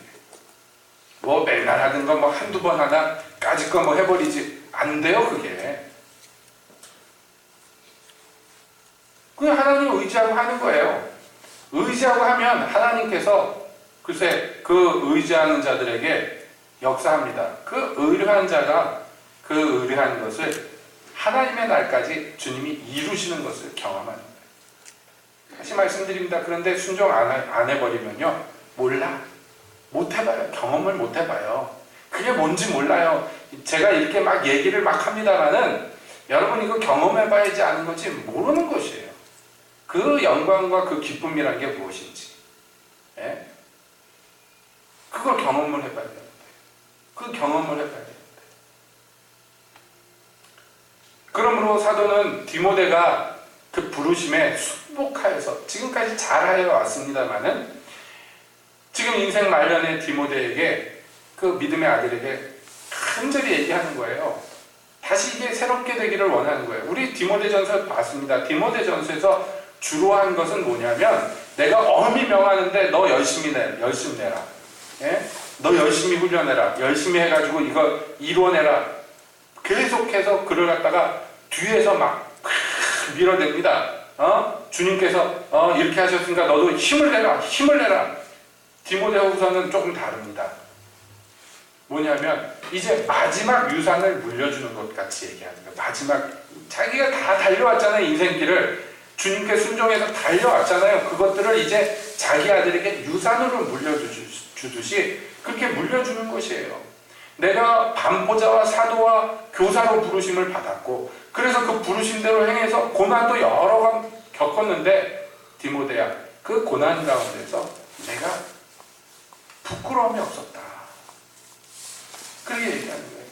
뭐 맨날 하던 거 뭐 한두 번 하나 까짓 거 뭐 해버리지. 안 돼요 그게. 그냥 하나님 의지하고 하는 거예요. 의지하고 하면 하나님께서 글쎄 그 의지하는 자들에게 역사합니다. 그 의뢰한 자가 그 의뢰한 것을 하나님의 날까지 주님이 이루시는 것을 경험하는 거예요. 다시 말씀드립니다. 그런데 순종 안 해버리면요 몰라. 못 해봐요. 경험을 못 해봐요. 그게 뭔지 몰라요. 제가 이렇게 막 얘기를 막 합니다만은 여러분 이거 경험해봐야지 아는 거지 모르는 것이에요. 그 영광과 그 기쁨이란 게 무엇인지. 예? 그걸 경험을 해봐야 되는데. 그 경험을 해봐야 되는데. 그러므로 사도는 디모데가 그 부르심에 순복하여서 지금까지 잘하여 왔습니다만은 지금 인생 말년의 디모데에게 그 믿음의 아들에게 간절히 얘기하는 거예요. 다시 이게 새롭게 되기를 원하는 거예요. 우리 디모데전서 봤습니다. 디모데전서에서 주로 한 것은 뭐냐면 내가 엄히 명하는데 너 열심히 내라. 예? 너 열심히 훈련해라. 열심히 해가지고 이거 이뤄내라. 계속해서 그를 갖다가 뒤에서 막 밀어댑니다. 주님께서 이렇게 하셨으니까 너도 힘을 내라. 디모데후서는 조금 다릅니다. 뭐냐면 이제 마지막 유산을 물려주는 것 같이 얘기하는 거예요. 마지막 자기가 다 달려왔잖아요. 인생길을 주님께 순종해서 달려왔잖아요. 그것들을 이제 자기 아들에게 유산으로 물려주듯이 그렇게 물려주는 것이에요. 내가 반포자와 사도와 교사로 부르심을 받았고 그래서 그 부르심대로 행해서 고난도 여러 번 겪었는데 디모데야 그 고난 가운데서 내가 부끄러움이 없었다. 그렇게 얘기하는 거예요.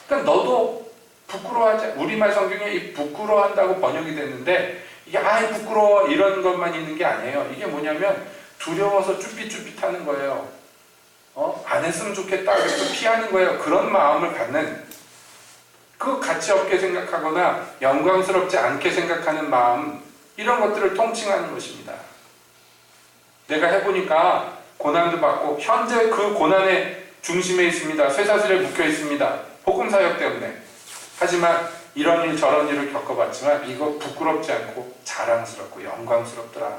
그러니까 너도 부끄러워하지. 우리말 성경에 이 부끄러워한다고 번역이 됐는데 이게 부끄러워 이런 것만 있는 게 아니에요. 이게 뭐냐면 두려워서 쭈삣쭈삣하는 거예요. 안 했으면 좋겠다 그래서 피하는 거예요. 그런 마음을 갖는 그 가치 없게 생각하거나 영광스럽지 않게 생각하는 마음 이런 것들을 통칭하는 것입니다. 내가 해보니까 고난도 받고 현재 그 고난의 중심에 있습니다. 쇠사슬에 묶여 있습니다. 복음 사역 때문에. 하지만 이런 일 저런 일을 겪어봤지만 이거 부끄럽지 않고 자랑스럽고 영광스럽더라.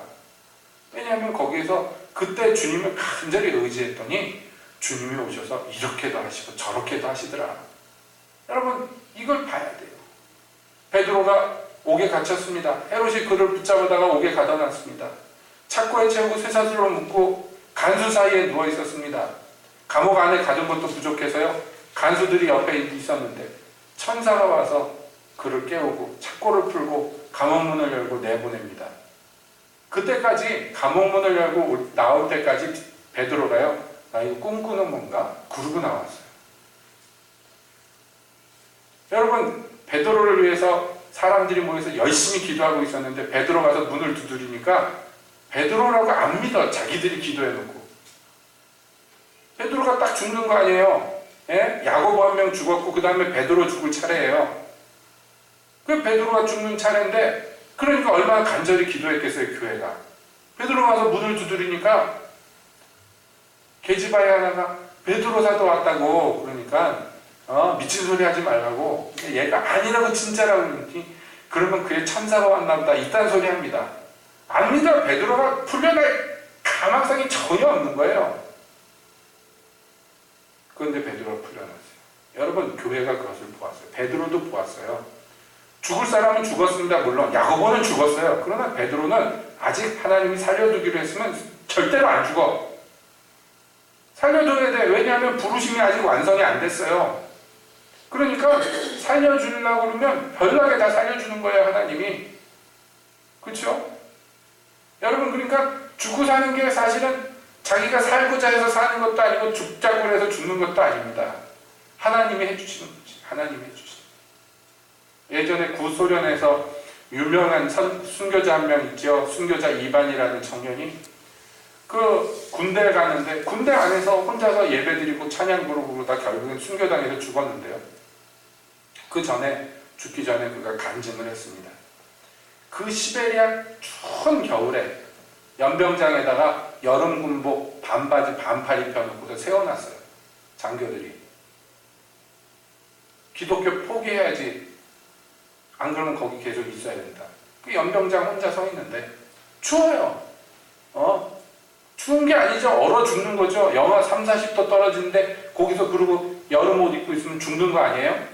왜냐하면 거기에서 그때 주님을 간절히 의지했더니 주님이 오셔서 이렇게도 하시고 저렇게도 하시더라. 여러분 이걸 봐야 돼요. 베드로가 옥에 갇혔습니다. 헤롯이 그를 붙잡아다가 옥에 가둬놨습니다. 착고에 채우고 쇠사슬로 묶고 간수 사이에 누워 있었습니다. 감옥 안에 가둔 것도 부족해서요. 간수들이 옆에 있었는데 천사가 와서 그를 깨우고 착고를 풀고 감옥문을 열고 내보냅니다. 그때까지 감옥문을 열고 나올 때까지 베드로가요. 나 이거 꿈꾸는 건가? 그러고 나왔어요. 여러분 베드로를 위해서 사람들이 모여서 열심히 기도하고 있었는데 베드로 가서 문을 두드리니까 베드로라고 안 믿어. 자기들이 기도해놓고. 베드로가 딱 죽는 거 아니에요. 예? 야고보 한 명 죽었고 그 다음에 베드로 죽을 차례예요. 그 베드로가 죽는 차례인데 그러니까 얼마나 간절히 기도했겠어요. 교회가. 베드로 가서 문을 두드리니까 계집아이 하나가 베드로 사도 왔다고 그러니까 미친 소리 하지 말라고 얘가 아니라고 진짜라고 그러니 그러면 그의 천사가 왔나 보다 이딴 소리 합니다. 압니다. 베드로가 풀려날 가망성이 전혀 없는 거예요. 그런데 베드로가 풀려났어요. 여러분 교회가 그것을 보았어요. 베드로도 보았어요. 죽을 사람은 죽었습니다. 물론 야고보는 죽었어요. 그러나 베드로는 아직 하나님이 살려두기로 했으면 절대로 안 죽어. 살려줘야 돼. 왜냐하면 부르심이 아직 완성이 안 됐어요. 그러니까 살려주려고 그러면 별나게 다 살려주는 거예요. 하나님이. 그렇죠? 여러분 그러니까 죽고 사는 게 사실은 자기가 살고자 해서 사는 것도 아니고 죽자고 해서 죽는 것도 아닙니다. 하나님이 해주시는 거지. 하나님이 해주시는 거지. 예전에 구소련에서 유명한 순교자 한 명 있죠. 순교자 이반이라는 청년이 그 군대에 가는데 군대 안에서 혼자서 예배드리고 찬양 부르고 그러다 결국엔 순교당해서 죽었는데요. 그 전에 죽기 전에 그가 간증을 했습니다. 그 시베리아 추운 겨울에 연병장에다가 여름 군복 반바지 반팔 입혀놓고서 세워놨어요. 장교들이. 기독교 포기해야지. 안 그러면 거기 계속 있어야 된다. 그 연병장 혼자 서 있는데 추워요. 추운 게 아니죠. 얼어 죽는 거죠. 영하 30, 40도 떨어지는데 거기서 그러고 여름 옷 입고 있으면 죽는 거 아니에요?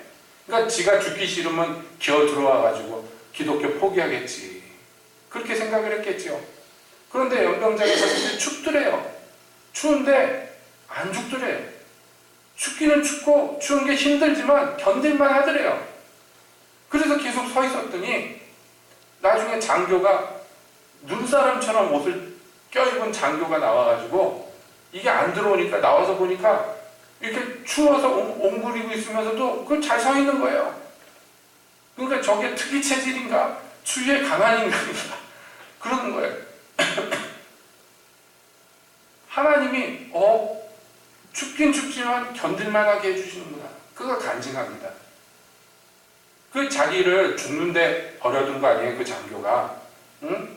그러니까 지가 죽기 싫으면 기어 들어와가지고 기독교 포기하겠지. 그렇게 생각을 했겠죠. 그런데 연병장에 갔을 때 춥더래요. 추운데 안 죽더래요. 춥기는 춥고 추운 게 힘들지만 견딜만 하더래요. 그래서 계속 서 있었더니 나중에 장교가 눈사람처럼 옷을 껴입은 장교가 나와가지고 이게 안 들어오니까 나와서 보니까 이렇게 추워서 옹구리고 있으면서도 그걸 잘 서 있는 거예요. 그러니까 저게 특이 체질인가? 추위에 강한 인간인가? 그러는 거예요. 하나님이 춥긴 춥지만 견딜만하게 해주시는구나. 그거 간증합니다. 그 자기를 죽는데 버려둔 거 아니에요? 그 장교가. 응?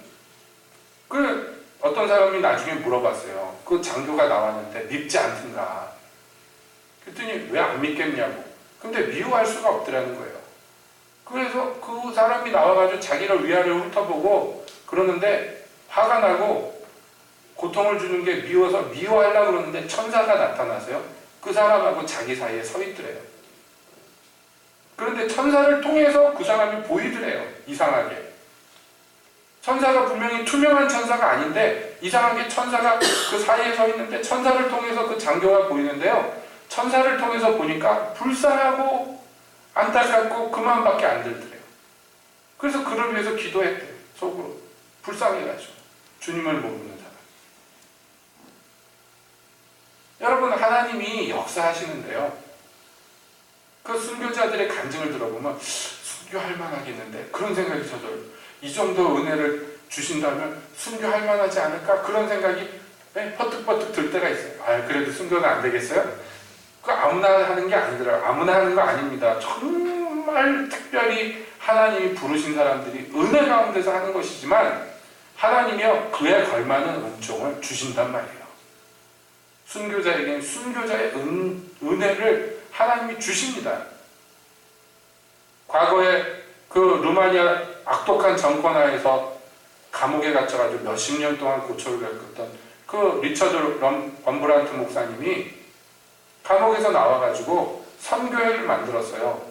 그 어떤 사람이 나중에 물어봤어요. 그 장교가 나왔는데 믿지 않든가. 그랬더니 왜 안 믿겠냐고. 근데 미워할 수가 없더라는 거예요. 그래서 그 사람이 나와가지고 자기를 위아래로 훑어보고 그러는데 화가 나고 고통을 주는 게 미워서 미워하려고 그러는데 천사가 나타나서요. 그 사람하고 자기 사이에 서 있더래요. 그런데 천사를 통해서 그 사람이 보이더래요. 이상하게. 천사가 분명히 투명한 천사가 아닌데 이상하게 천사가 그 사이에 서 있는데 천사를 통해서 그 장교가 보이는데요. 천사를 통해서 보니까 불쌍하고 안타깝고 그 마음밖에 안 들더래요. 그래서 그를 위해서 기도했대요. 속으로. 불쌍해가지고. 주님을 모르는 사람. 여러분, 하나님이 역사하시는데요. 그 순교자들의 간증을 들어보면 순교할 만하겠는데 그런 생각이 저절로 이 정도 은혜를 주신다면 순교할 만하지 않을까? 그런 생각이 퍼뜩퍼뜩 들 때가 있어요. 그래도 순교는 안 되겠어요? 그 아무나 하는 게 아니더라고요. 아무나 하는 거 아닙니다. 정말 특별히 하나님이 부르신 사람들이 은혜 가운데서 하는 것이지만 하나님이요 그에 걸맞는 은총을 주신단 말이에요. 순교자에게는 순교자의 은혜를 하나님이 주십니다. 과거에 그 루마니아 악독한 정권 하에서 감옥에 갇혀가지고 몇십 년 동안 고초를 겪었던 그 리처드 범브란트 목사님이 감옥에서 나와가지고 선교회를 만들었어요.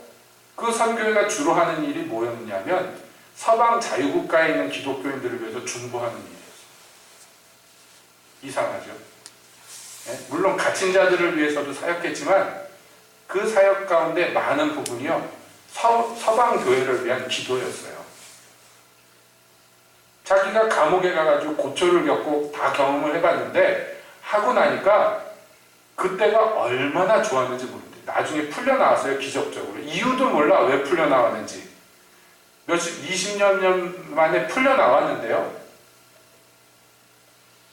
그 선교회가 주로 하는 일이 뭐였냐면 서방 자유국가에 있는 기독교인들을 위해서 중보하는 일이었어요. 이상하죠? 물론 갇힌 자들을 위해서도 사역했지만 그 사역 가운데 많은 부분이요 서방 교회를 위한 기도였어요. 자기가 감옥에 가가지고 고초를 겪고 다 경험을 해봤는데 하고 나니까 그때가 얼마나 좋았는지 모르는데 나중에 풀려나왔어요. 기적적으로. 이유도 몰라 왜 풀려나왔는지. 20년 만에 풀려나왔는데요.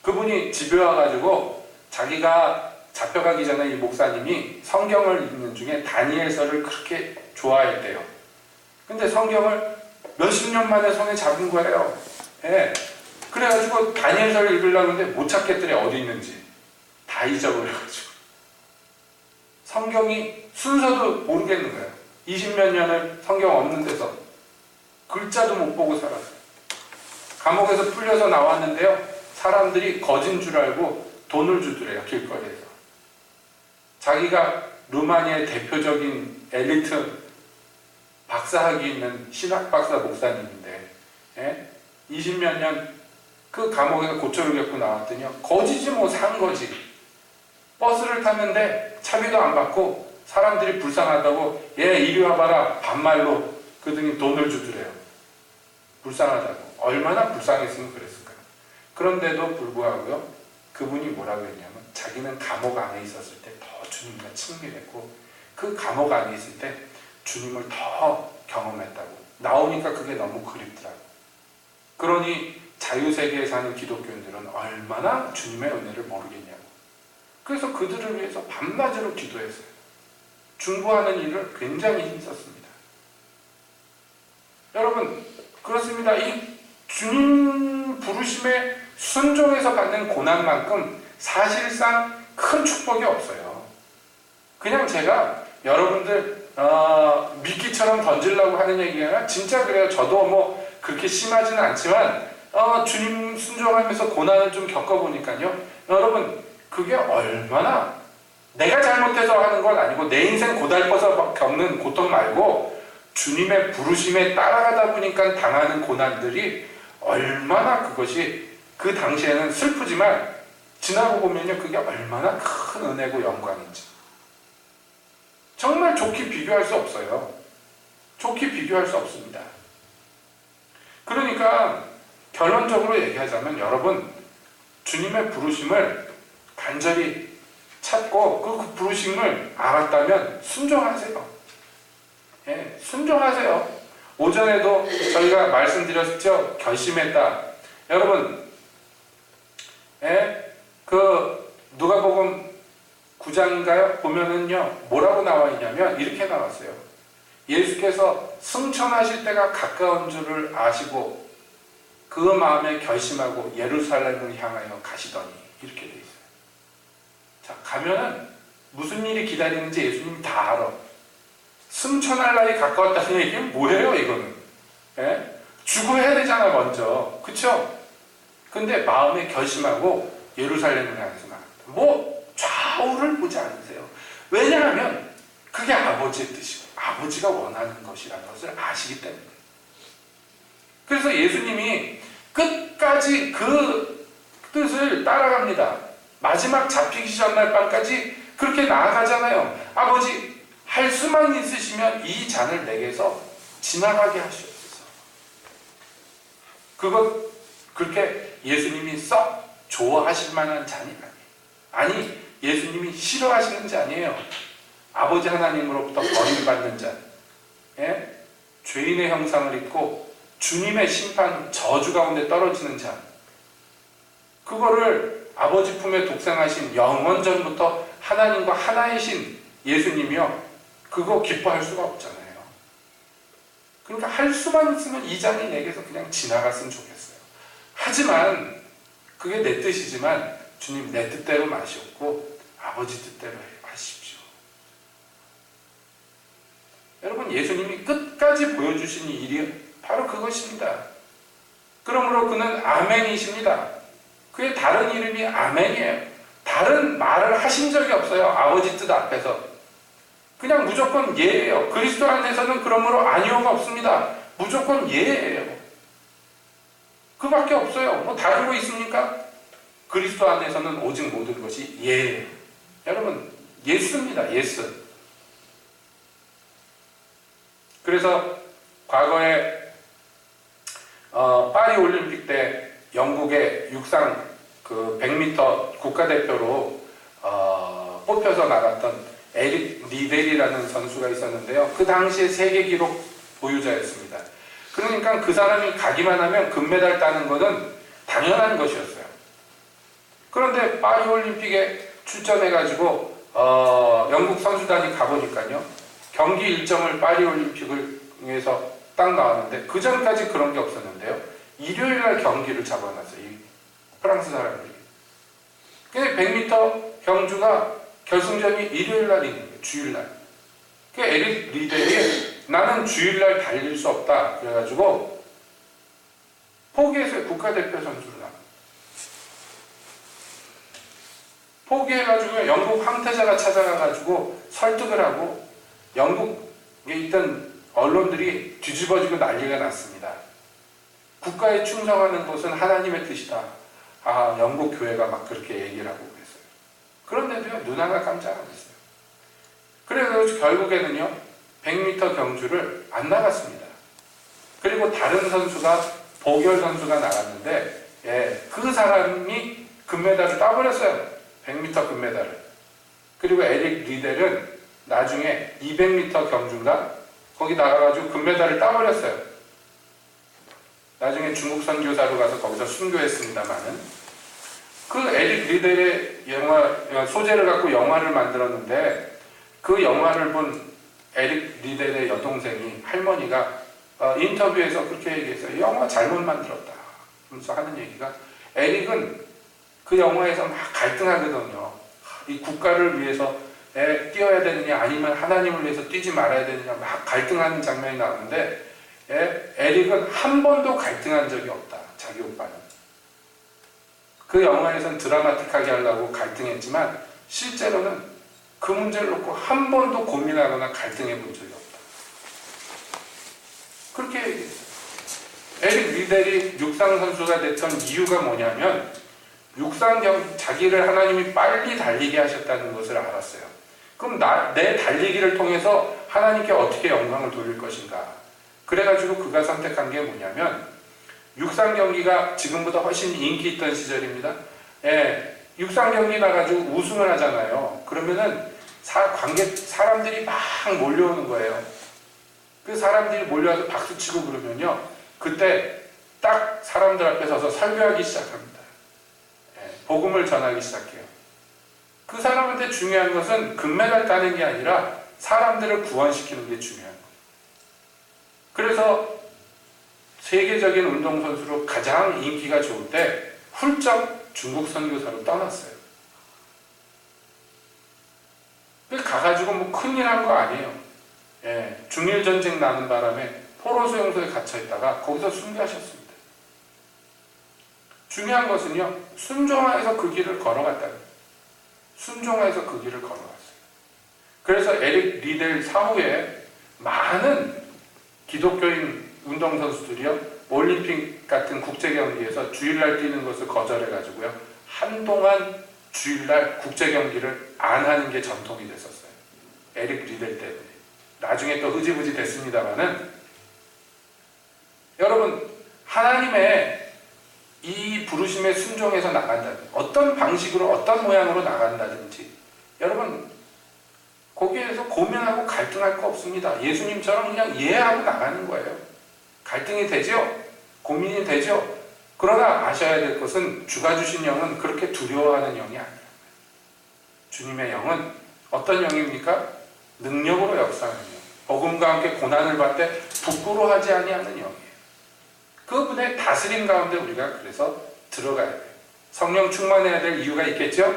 그분이 집에 와가지고 자기가 잡혀가기 전에 이 목사님이 성경을 읽는 중에 다니엘서를 그렇게 좋아했대요. 근데 성경을 몇십 년 만에 손에 잡은 거예요. 그래가지고 다니엘서를 읽으려고 했는데 못 찾겠더래. 어디 있는지. 다 잊어버려가지고. 성경이 순서도 모르겠는 거예요. 20몇 년을 성경 없는 데서 글자도 못 보고 살았어요. 감옥에서 풀려서 나왔는데요. 사람들이 거진 줄 알고 돈을 주더래요. 길거리에서. 자기가 루마니아의 대표적인 엘리트 박사학위 있는 신학박사 목사님인데 20몇 년 그 감옥에서 고초를 겪고 나왔더니요. 거지지 뭐 산 거지. 버스를 탔는데 차비도 안 받고 사람들이 불쌍하다고 이리 와봐라 반말로 그들이 돈을 주더래요. 불쌍하다고. 얼마나 불쌍했으면 그랬을까요? 그런데도 불구하고요. 그분이 뭐라고 했냐면 자기는 감옥 안에 있었을 때 더 주님과 친밀했고 그 감옥 안에 있을 때 주님을 더 경험했다고. 나오니까 그게 너무 그립더라고. 그러니 자유세계에 사는 기독교인들은 얼마나 주님의 은혜를 모르겠냐고. 그래서 그들을 위해서 밤낮으로 기도했어요. 중보하는 일을 굉장히 힘썼습니다. 여러분 그렇습니다. 이 주님 부르심에 순종해서 받는 고난만큼 사실상 큰 축복이 없어요. 그냥 제가 여러분들 미끼처럼 던지려고 하는 얘기가 아니라 진짜 그래요. 저도 뭐 그렇게 심하지는 않지만 주님 순종하면서 고난을 좀 겪어보니까요. 여러분 그게 얼마나 내가 잘못해서 하는 건 아니고 내 인생 고달퍼서 겪는 고통 말고 주님의 부르심에 따라가다 보니까 당하는 고난들이 얼마나 그것이 그 당시에는 슬프지만 지나고 보면요 그게 얼마나 큰 은혜고 영광인지 정말 좋게 비교할 수 없어요. 좋게 비교할 수 없습니다. 그러니까 결론적으로 얘기하자면 여러분 주님의 부르심을 간절히 찾고 그 부르심을 알았다면 순종하세요. 순종하세요. 오전에도 저희가 말씀드렸죠. 결심했다. 여러분 그 누가복음 9장인가요? 보면은요 뭐라고 나와 있냐면 이렇게 나왔어요. 예수께서 승천하실 때가 가까운 줄을 아시고 그 마음에 결심하고 예루살렘을 향하여 가시더니 이렇게 돼 있어요. 자 가면은 무슨 일이 기다리는지 예수님이 다 알아. 승천할 날이 가까웠다는 얘기는 뭐예요 이거는? 죽어야 되잖아 먼저. 그쵸? 근데 마음에 결심하고 예루살렘을 향해서 나갔다. 뭐 좌우를 보지 않으세요. 왜냐하면 그게 아버지의 뜻이고 아버지가 원하는 것이라는 것을 아시기 때문에. 그래서 예수님이 끝까지 그 뜻을 따라갑니다. 마지막 잡히기 전날 밤까지 그렇게 나아가잖아요. 아버지, 할 수만 있으시면 이 잔을 내게서 지나가게 하시옵소서. 그것 그렇게 예수님이 썩 좋아하실 만한 잔이 아니에요. 아니, 예수님이 싫어하시는 잔이에요. 아버지 하나님으로부터 버림받는 잔, 예? 죄인의 형상을 입고 주님의 심판, 저주 가운데 떨어지는 잔, 그거를 아버지 품에 독생하신 영원전부터 하나님과 하나이신 예수님이요, 그거 기뻐할 수가 없잖아요. 그러니까 할 수만 있으면 이 잔이 내게서 그냥 지나갔으면 좋겠어요. 하지만 그게 내 뜻이지만 주님, 내 뜻대로 마시옵고 아버지 뜻대로 하십시오. 여러분, 예수님이 끝까지 보여주신 일이 바로 그것입니다. 그러므로 그는 아멘이십니다. 그의 다른 이름이 아멘이에요. 다른 말을 하신 적이 없어요. 아버지 뜻 앞에서. 그냥 무조건 예예요. 그리스도 안에서는 그러므로 아니오가 없습니다. 무조건 예예요. 그밖에 없어요. 뭐 다른 거 있습니까? 그리스도 안에서는 오직 모든 것이 예예요. 여러분, 예스입니다. 예스. 그래서 과거에 파리 올림픽 때 영국의 육상 그 100m 국가대표로 뽑혀서 나갔던 에릭 리델이라는 선수가 있었는데요. 그 당시에 세계 기록 보유자였습니다. 그러니까 그 사람이 가기만 하면 금메달 따는 것은 당연한 것이었어요. 그런데 파리 올림픽에 출전해가지고 영국 선수단이 가보니까요, 경기 일정을 파리 올림픽을 위해서 딱 나왔는데 그 전까지 그런 게 없었는데요. 일요일날 경기를 잡아놨어요. 이 프랑스 사람들이. 근데 100m 경주가 결승전이 일요일날 있는 거예요. 주일날. 그 에릭 리델이 나는 주일날 달릴 수 없다 그래가지고 포기해서 국가대표 선수로 나가. 포기해가지고 영국 황태자가 찾아가가지고 설득을 하고 영국에 있던 언론들이 뒤집어지고 난리가 났습니다. 국가에 충성하는 것은 하나님의 뜻이다. 아, 영국 교회가 막 그렇게 얘기를 하고 그랬어요. 그런데도요, 누나가 깜짝 안 했어요. 그래서 결국에는요, 100m 경주를 안 나갔습니다. 그리고 다른 선수가, 보결 선수가 나갔는데, 예, 그 사람이 금메달을 따버렸어요. 100m 금메달을. 그리고 에릭 리델은 나중에 200m 경주인가? 거기 나가가지고 금메달을 따버렸어요. 나중에 중국 선교사로 가서 거기서 순교했습니다만은. 그 에릭 리델의 영화, 소재를 갖고 영화를 만들었는데, 그 영화를 본 에릭 리델의 여동생이, 할머니가 인터뷰에서 그렇게 얘기했어요. 영화 잘못 만들었다. 그러면서 하는 얘기가, 에릭은 그 영화에서 막 갈등하거든요. 이 국가를 위해서 뛰어야 되느냐, 아니면 하나님을 위해서 뛰지 말아야 되느냐, 막 갈등하는 장면이 나오는데, 에릭은 한 번도 갈등한 적이 없다. 자기 오빠는. 그 영화에선 드라마틱하게 하려고 갈등했지만 실제로는 그 문제를 놓고 한 번도 고민하거나 갈등해 본 적이 없다. 그렇게 얘기했어요. 에릭 리델이 육상 선수가 됐던 이유가 뭐냐면 자기를 하나님이 빨리 달리게 하셨다는 것을 알았어요. 그럼 내 달리기를 통해서 하나님께 어떻게 영광을 돌릴 것인가. 그래가지고 그가 선택한 게 뭐냐면, 육상 경기가 지금보다 훨씬 인기 있던 시절입니다. 예, 육상 경기 나가지고 우승을 하잖아요. 그러면은 사람들이 막 몰려오는 거예요. 그 사람들이 몰려와서 박수치고 그러면요, 그때 딱 사람들 앞에 서서 설교하기 시작합니다. 예, 복음을 전하기 시작해요. 그 사람한테 중요한 것은 금메달 따는 게 아니라 사람들을 구원시키는 게 중요한 거예요. 그래서 세계적인 운동선수로 가장 인기가 좋을 때 훌쩍 중국 선교사로 떠났어요. 가가지고 뭐 큰일 한 거 아니에요. 예, 중일전쟁 나는 바람에 포로수용소에 갇혀있다가 거기서 순교하셨습니다. 중요한 것은요, 순종하에서 그 길을 걸어갔다는 거예요. 순종하에서 그 길을 걸어갔어요. 그래서 에릭 리델 사후에 많은 기독교인 운동선수들이요, 올림픽 같은 국제 경기에서 주일날 뛰는 것을 거절해가지고요. 한동안 주일날 국제 경기를 안 하는 게 전통이 됐었어요. 에릭 리델 때문에. 나중에 또 흐지부지 됐습니다만은 여러분 하나님의 이 부르심에 순종해서 나간다든지 어떤 방식으로 어떤 모양으로 나간다든지 여러분 거기에서 고민하고 갈등할 거 없습니다. 예수님처럼 그냥 이해하고 나가는 거예요. 갈등이 되죠? 고민이 되죠? 그러나 아셔야 될 것은 주가 주신 영은 그렇게 두려워하는 영이 아니에요. 주님의 영은 어떤 영입니까? 능력으로 역사하는 영. 복음과 함께 고난을 받을 때 부끄러워하지 아니하는 영이에요. 그분의 다스림 가운데 우리가 그래서 들어가야 돼요. 성령 충만해야 될 이유가 있겠죠?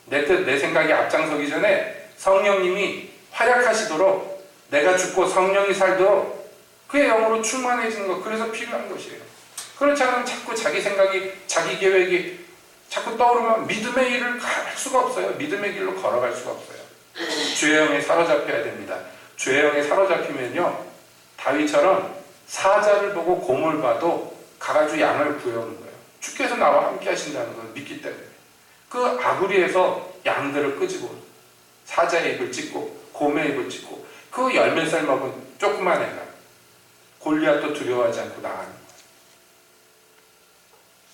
내 뜻, 내 생각이 앞장서기 전에 성령님이 활약하시도록 내가 죽고 성령이 살도록 그의 영으로 충만해지는 것, 그래서 필요한 것이에요. 그렇지 않으면 자꾸 자기 생각이, 자기 계획이 자꾸 떠오르면 믿음의 일을 할 수가 없어요. 믿음의 길로 걸어갈 수가 없어요. 주의 영에 사로잡혀야 됩니다. 주의 영에 사로잡히면요, 다윗처럼 사자를 보고 곰을 봐도 가가지고 양을 구해오는 거예요. 주께서 나와 함께 하신다는 걸 믿기 때문에. 그 아구리에서 양들을 끄집어 사자의 입을 찢고 곰의 입을 찢고 그 10살 먹은 조그만 애가 골리앗도 두려워하지 않고 나가는 거예요.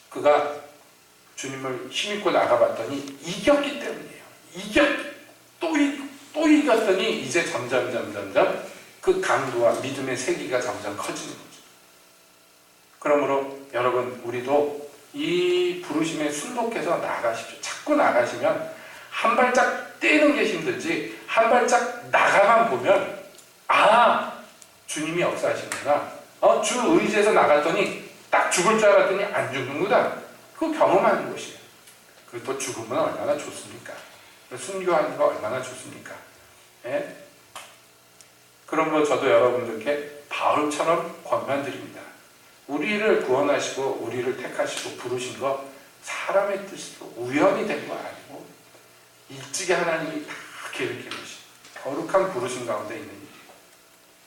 그가 주님을 힘입고 나가봤더니 이겼기 때문이에요. 또 이겼더니 이제 점점 그 강도와 믿음의 세기가 점점 커지는 거죠. 그러므로 여러분 우리도 이 부르심에 순복해서 나가십시오. 자꾸 나가시면 한 발짝 떼는 게 힘들지 한 발짝 나가만 보면 주님이 역사하시는구나. 주 의지에서 나갔더니 딱 죽을 줄 알았더니 안 죽는구나. 그거 경험하는 것이에요. 그리고 또 죽으면 얼마나 좋습니까? 순교하는 거 얼마나 좋습니까? 예? 그러므로 저도 여러분들께 바울처럼 권면드립니다. 우리를 구원하시고 우리를 택하시고 부르신 거 사람의 뜻으로 우연히 된 거 아니고 일찍이 하나님이 다 계획해 주신 거룩한 부르심 가운데 있는 일이에요.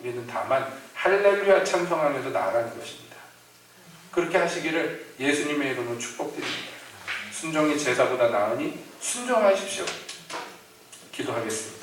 우리는 다만 할렐루야 찬송하면서 나아가는 것입니다. 그렇게 하시기를 예수님의 이름으로 축복드립니다. 순종이 제사보다 나으니 순종하십시오. 기도하겠습니다.